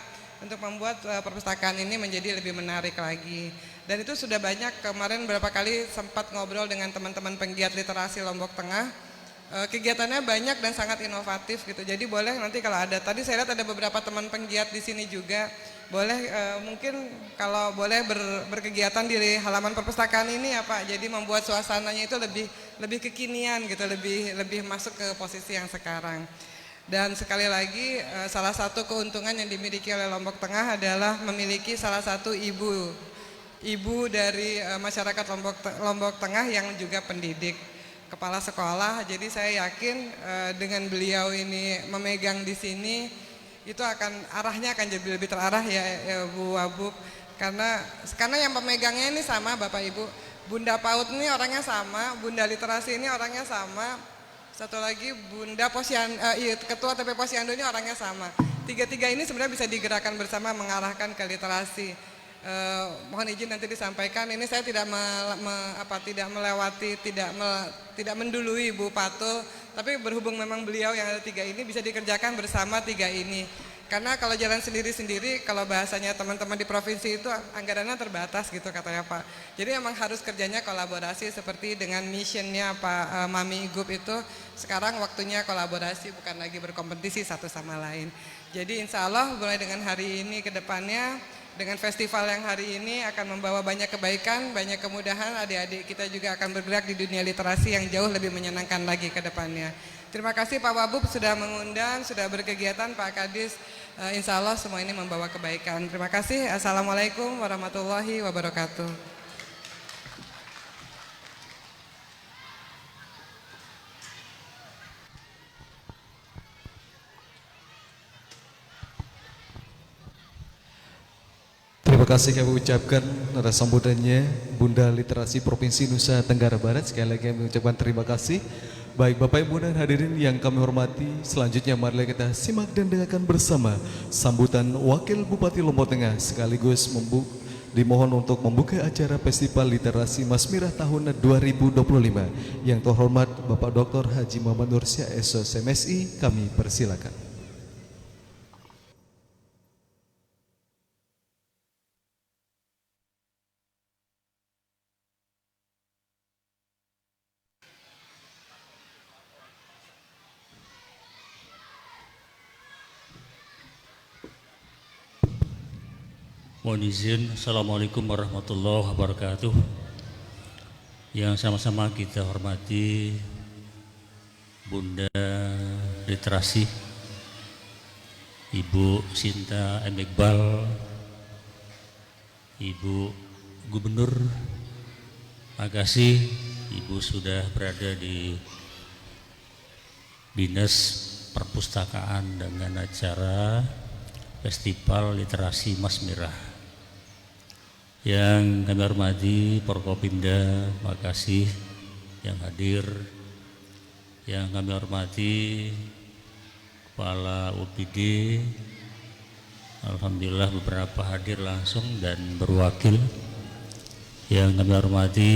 untuk membuat perpustakaan ini menjadi lebih menarik lagi. Dan itu sudah banyak, kemarin berapa kali sempat ngobrol dengan teman-teman penggiat literasi Lombok Tengah. Kegiatannya banyak dan sangat inovatif gitu. Jadi boleh nanti kalau ada, tadi saya lihat ada beberapa teman penggiat di sini juga. Boleh mungkin kalau boleh berkegiatan di halaman perpustakaan ini ya Pak. Jadi membuat suasananya itu lebih kekinian gitu, lebih masuk ke posisi yang sekarang. Dan sekali lagi salah satu keuntungan yang dimiliki oleh Lombok Tengah adalah memiliki salah satu ibu dari masyarakat Lombok Tengah yang juga pendidik, kepala sekolah. Jadi saya yakin dengan beliau ini memegang di sini itu arahnya akan jadi lebih terarah ya Bu Wabub, karena yang pemegangnya ini sama Bapak Ibu. Bunda PAUD ini orangnya sama, Bunda Literasi ini orangnya sama, satu lagi Bunda Ketua TP Posyandu ini orangnya sama. Tiga-tiga ini sebenarnya bisa digerakkan bersama mengarahkan ke literasi. Mohon izin nanti disampaikan. Ini saya tidak melewati, tidak mendului Bu Patul, tapi berhubung memang beliau yang ada tiga ini bisa dikerjakan bersama tiga ini. Karena kalau jalan sendiri-sendiri, kalau bahasanya teman-teman di provinsi itu anggarannya terbatas gitu katanya Pak. Jadi memang harus kerjanya kolaborasi seperti dengan missionnya Pak Mami Igup itu. Sekarang waktunya kolaborasi, bukan lagi berkompetisi satu sama lain. Jadi insya Allah mulai dengan hari ini ke depannya, dengan festival yang hari ini akan membawa banyak kebaikan, banyak kemudahan. Adik-adik kita juga akan bergerak di dunia literasi yang jauh lebih menyenangkan lagi ke depannya. Terima kasih Pak Wabub sudah mengundang, sudah berkegiatan, Pak Kadis. Insya Allah semua ini membawa kebaikan. Terima kasih. Assalamualaikum warahmatullahi wabarakatuh. Terima kasih kami ucapkan atas sambutannya Bunda Literasi Provinsi Nusa Tenggara Barat. Sekali lagi kami ucapkan terima kasih. Baik Bapak Ibu dan hadirin yang kami hormati, selanjutnya mari kita simak dan dengarkan bersama sambutan Wakil Bupati Lombok Tengah sekaligus dimohon untuk membuka acara Festival Literasi Masmirah tahun 2025. Yang terhormat Bapak Dr. Haji Muhammad Nursyah SOS MSI, kami persilakan. Mohon izin, Assalamualaikum warahmatullahi wabarakatuh. Yang sama-sama kita hormati Bunda Literasi, Ibu Sinta M. Iqbal, Ibu Gubernur, makasih Ibu sudah berada di Dinas Perpustakaan dengan acara Festival Literasi Masmirah. Yang kami hormati Forkopimda, makasih yang hadir. Yang kami hormati Kepala UPD, alhamdulillah beberapa hadir langsung dan berwakil. Yang kami hormati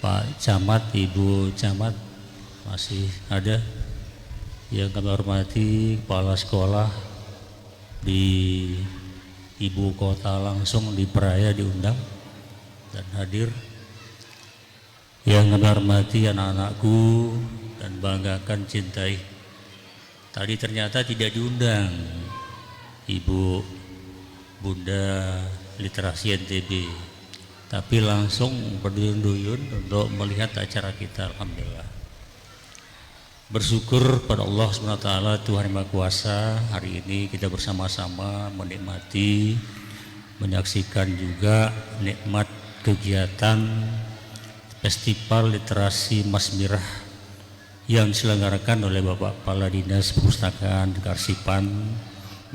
Pak Camat, Ibu Camat masih ada. Yang kami hormati Kepala Sekolah di Ibu Kota langsung di Peraya diundang dan hadir. Yang kami hormati anak-anakku dan banggakan cintai. Tadi ternyata tidak diundang Ibu Bunda Literasi NTB, tapi langsung berduyun-duyun untuk melihat acara kita. Alhamdulillah. Bersyukur pada Allah SWT Tuhan Yang Maha Kuasa, hari ini kita bersama-sama menikmati, menyaksikan juga nikmat kegiatan Festival Literasi Masmirah yang diselenggarakan oleh Bapak Kepala Dinas Perpustakaan Karsipan.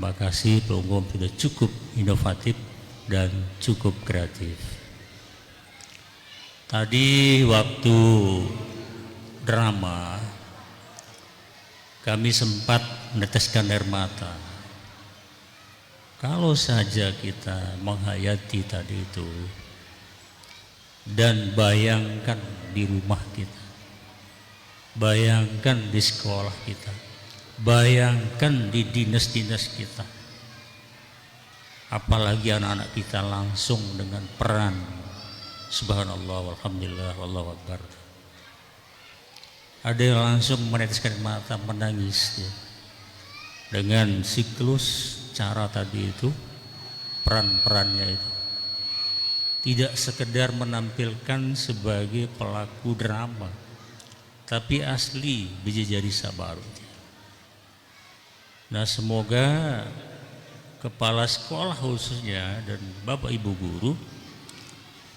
Makasih program sudah cukup inovatif dan cukup kreatif. Tadi waktu drama kami sempat meneteskan air mata Kalau saja kita menghayati tadi itu dan bayangkan di rumah kita, bayangkan di sekolah kita, bayangkan di dinas-dinas kita, apalagi anak-anak kita langsung dengan peran subhanallah walhamdulillah wallahu akbar. Ada yang langsung meneteskan mata menangis ya. Dengan siklus cara tadi itu, peran-perannya itu tidak sekedar menampilkan sebagai pelaku drama, tapi asli bidadari sabaru. Nah, semoga kepala sekolah khususnya dan bapak ibu guru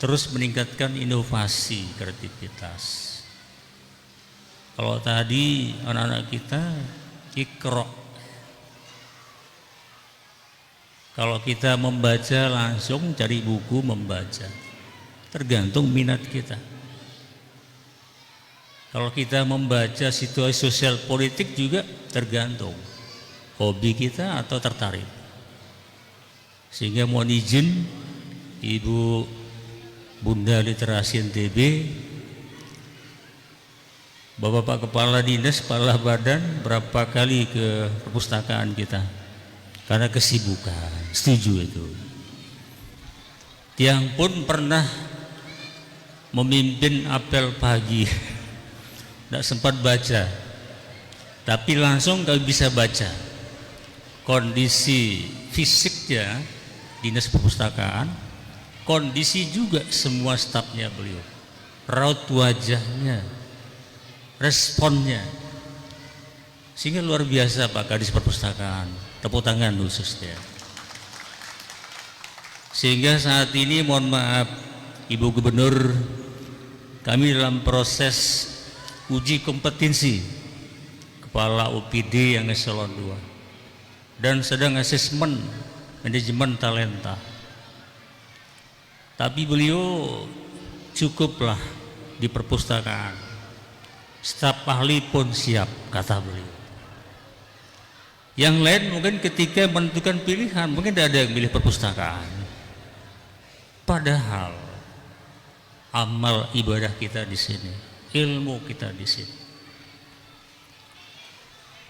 terus meningkatkan inovasi kreativitas. Kalau tadi anak-anak kita ikro, kalau kita membaca langsung cari buku membaca, tergantung minat kita. Kalau kita membaca situasi sosial politik juga tergantung hobi kita atau tertarik. Sehingga mohon izin Ibu Bunda Literasi NTB, Bapak Kepala Dinas, Kepala Badan berapa kali ke perpustakaan kita karena kesibukan, setuju itu. Yang pun pernah memimpin apel pagi, tidak sempat baca, tapi langsung kami bisa baca kondisi fisiknya dinas perpustakaan, kondisi juga semua stafnya beliau, raut wajahnya, responnya, sehingga luar biasa Pak Kadis Perpustakaan, tepuk tangan khususnya. Sehingga saat ini mohon maaf Ibu Gubernur, kami dalam proses uji kompetensi kepala UPD yang eselon 2 dan sedang asesmen manajemen talenta. Tapi beliau cukuplah di perpustakaan, staf ahli pun siap, kata beliau. Yang lain mungkin ketika menentukan pilihan mungkin tidak ada yang milih perpustakaan, padahal amal ibadah kita di sini, ilmu kita di sini.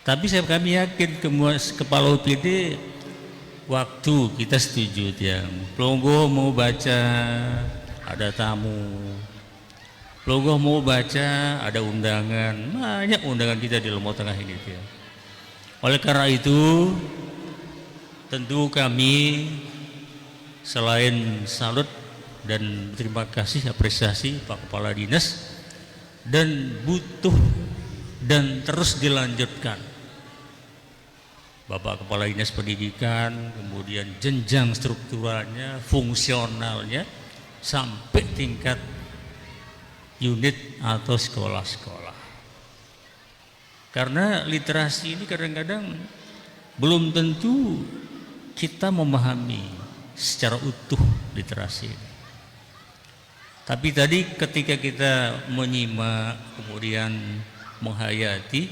Tapi kami yakin kepala UPD waktu kita setuju yang Plonggo mau baca ada tamu, Plonggo mau baca ada undangan, banyak undangan kita di Lombok Tengah ini ya. Oleh karena itu tentu kami selain salut dan terima kasih apresiasi Pak Kepala Dinas dan butuh dan terus dilanjutkan Bapak Kepala Dinas Pendidikan, kemudian jenjang strukturalnya, fungsionalnya sampai tingkat unit atau sekolah-sekolah. Karena literasi ini kadang-kadang belum tentu kita memahami secara utuh literasi ini. Tapi tadi ketika kita menyimak, kemudian menghayati,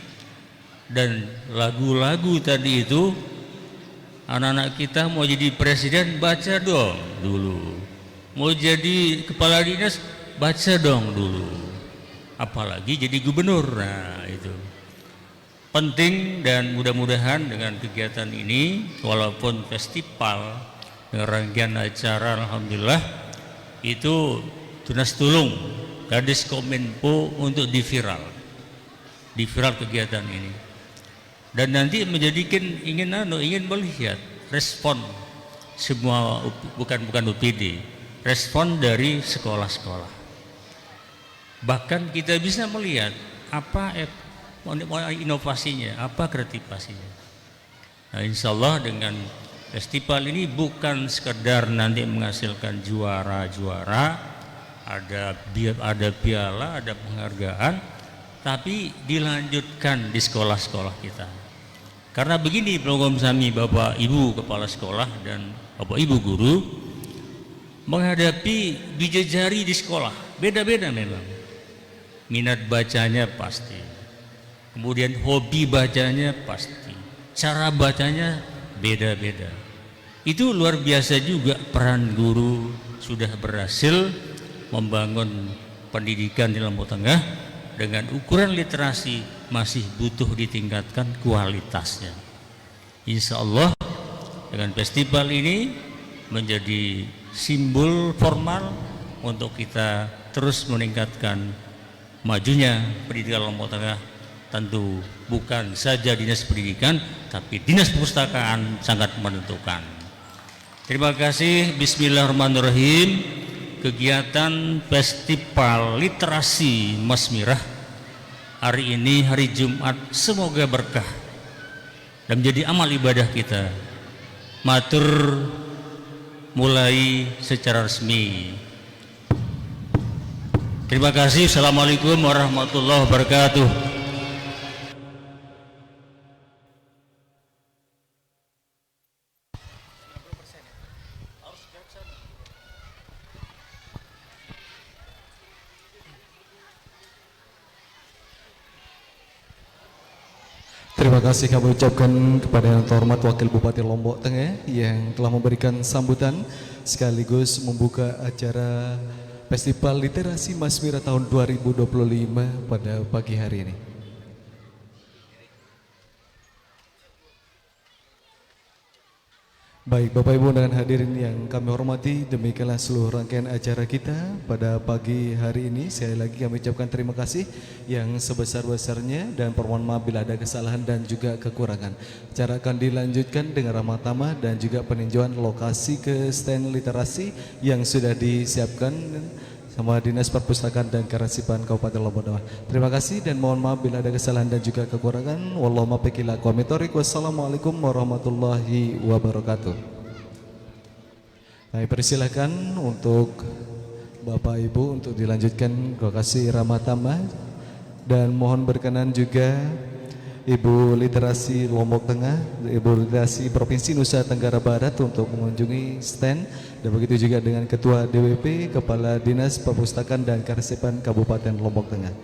dan lagu-lagu tadi itu, anak-anak kita mau jadi presiden baca dong dulu, mau jadi kepala dinas baca dong dulu, apalagi jadi gubernur. Nah itu penting, dan mudah-mudahan dengan kegiatan ini walaupun festival dengan rangkaian acara alhamdulillah itu tunas tulung Kadis Kominfo untuk diviral kegiatan ini, dan nanti menjadikan ingin melihat respon semua, bukan UPD, respon dari sekolah-sekolah. Bahkan kita bisa melihat apa inovasinya, apa kreativasinya. Nah, insya Allah dengan festival ini bukan sekedar nanti menghasilkan juara-juara, ada piala, ada penghargaan, tapi dilanjutkan di sekolah-sekolah kita. Karena begini program kami Bapak Ibu Kepala Sekolah dan Bapak Ibu Guru, menghadapi bidadari di sekolah beda-beda memang. Minat bacanya pasti, kemudian hobi bacanya pasti, cara bacanya beda-beda. Itu luar biasa juga peran guru sudah berhasil membangun pendidikan di Lombok Tengah dengan ukuran literasi masih butuh ditingkatkan kualitasnya. Insya Allah dengan festival ini menjadi simbol formal untuk kita terus meningkatkan majunya pendidikan Lombok Tengah. Tentu bukan saja dinas pendidikan, tapi dinas perpustakaan sangat menentukan. Terima kasih. Bismillahirrahmanirrahim. Kegiatan Festival Literasi Masmirah hari ini hari Jumat semoga berkah dan menjadi amal ibadah kita. Matur mulai secara resmi. Terima kasih. Assalamualaikum warahmatullahi wabarakatuh. Terima kasih kami ucapkan kepada yang terhormat Wakil Bupati Lombok Tengah yang telah memberikan sambutan sekaligus membuka acara Festival Literasi Masmirah tahun 2025 pada pagi hari ini. Baik Bapak Ibu dan hadirin yang kami hormati, demikianlah seluruh rangkaian acara kita pada pagi hari ini. Sekali lagi kami ucapkan terima kasih yang sebesar-besarnya dan permohon maaf bila ada kesalahan dan juga kekurangan. Acara akan dilanjutkan dengan ramah tamah dan juga peninjauan lokasi ke stand literasi yang sudah disiapkan sama Dinas Perpustakaan dan Kearsipan Kabupaten Lombok Tengah. Terima kasih dan mohon maaf bila ada kesalahan dan juga kekurangan. Wallahu muwaffiq ila aqwamit thoriq. Wassalamualaikum warahmatullahi wabarakatuh. Baik, persilakan untuk Bapak Ibu untuk dilanjutkan lokasi ramah tamah dan mohon berkenan juga Ibu Literasi Lombok Tengah, Ibu Literasi Provinsi Nusa Tenggara Barat untuk mengunjungi stand dan begitu juga dengan Ketua DWP, Kepala Dinas Perpustakaan dan Kearsipan Kabupaten Lombok Tengah.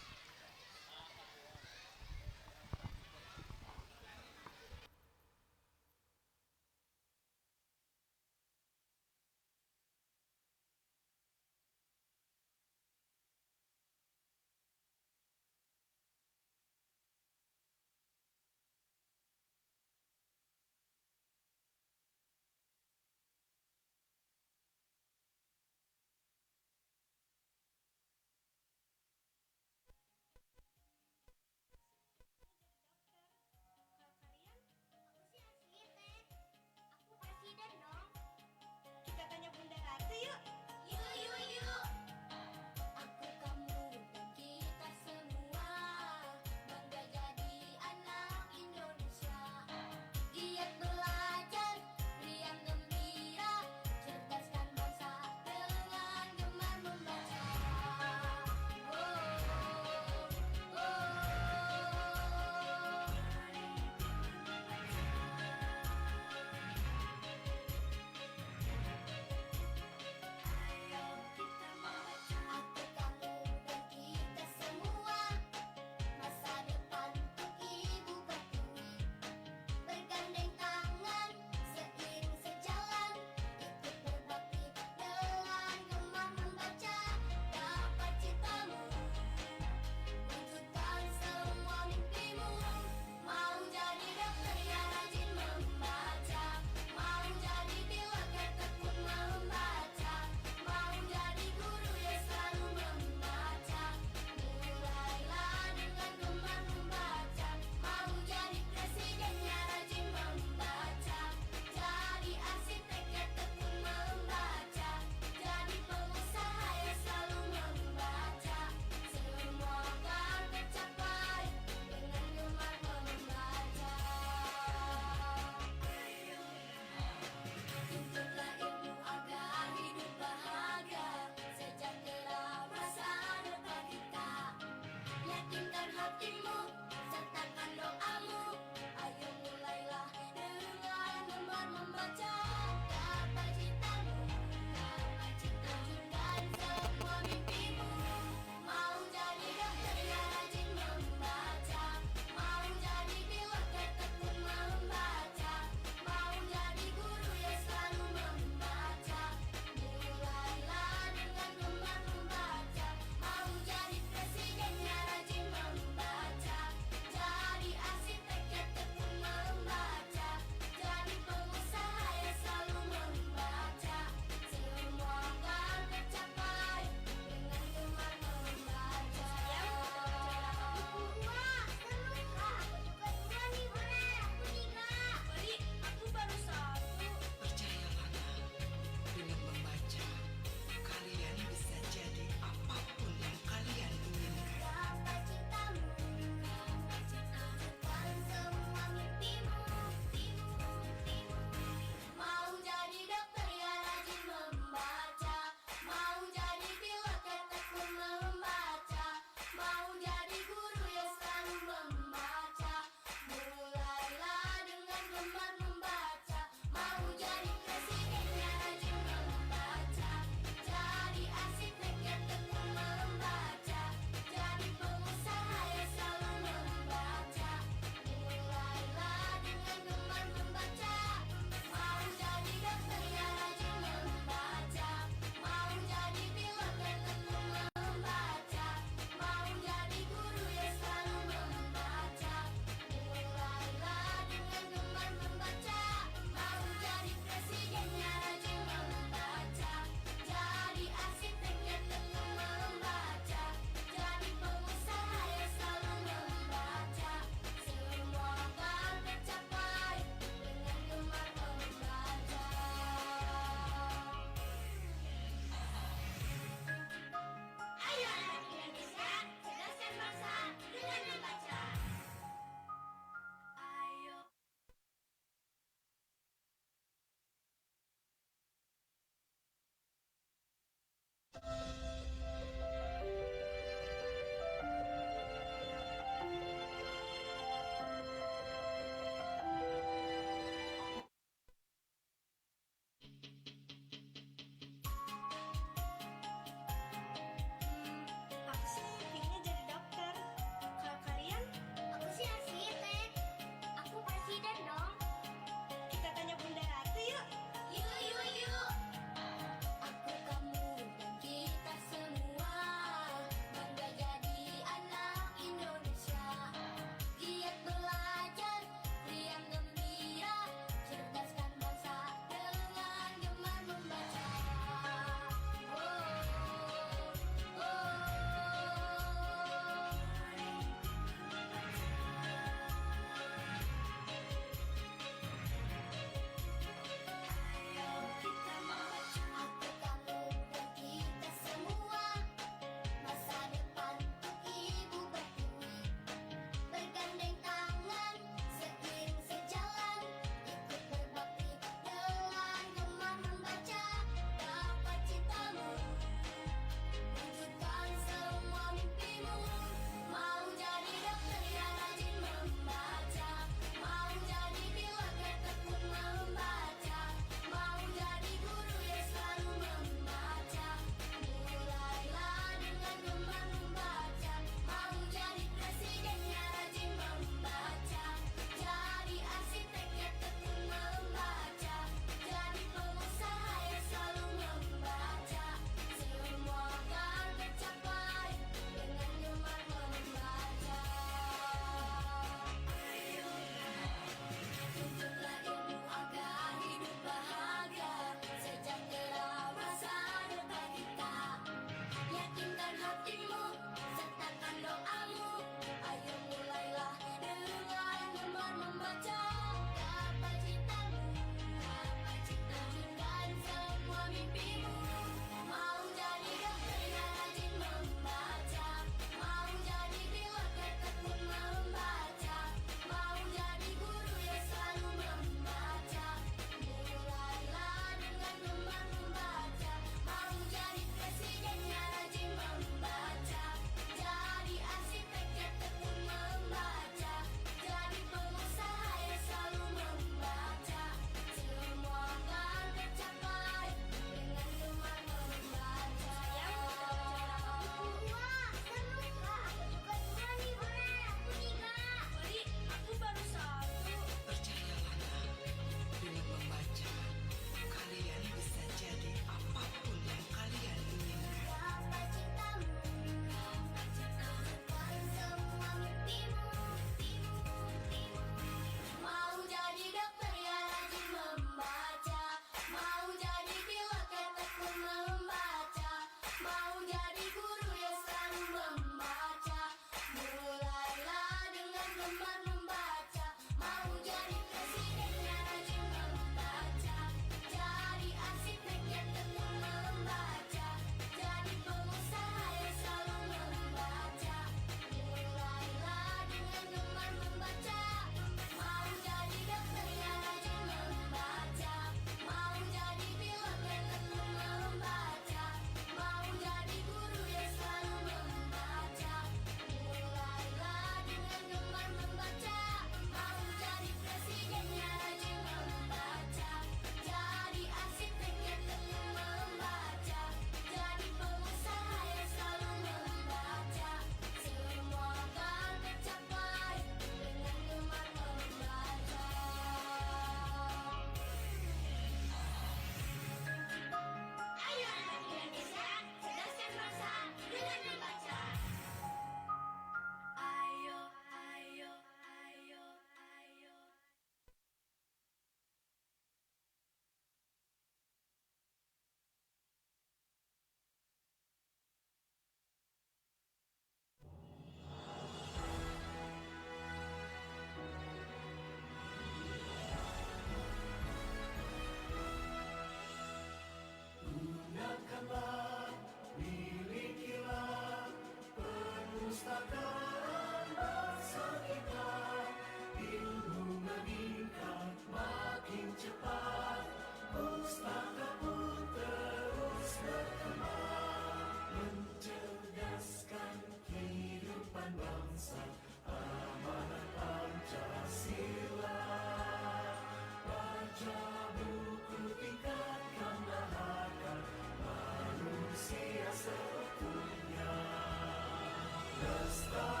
Stop.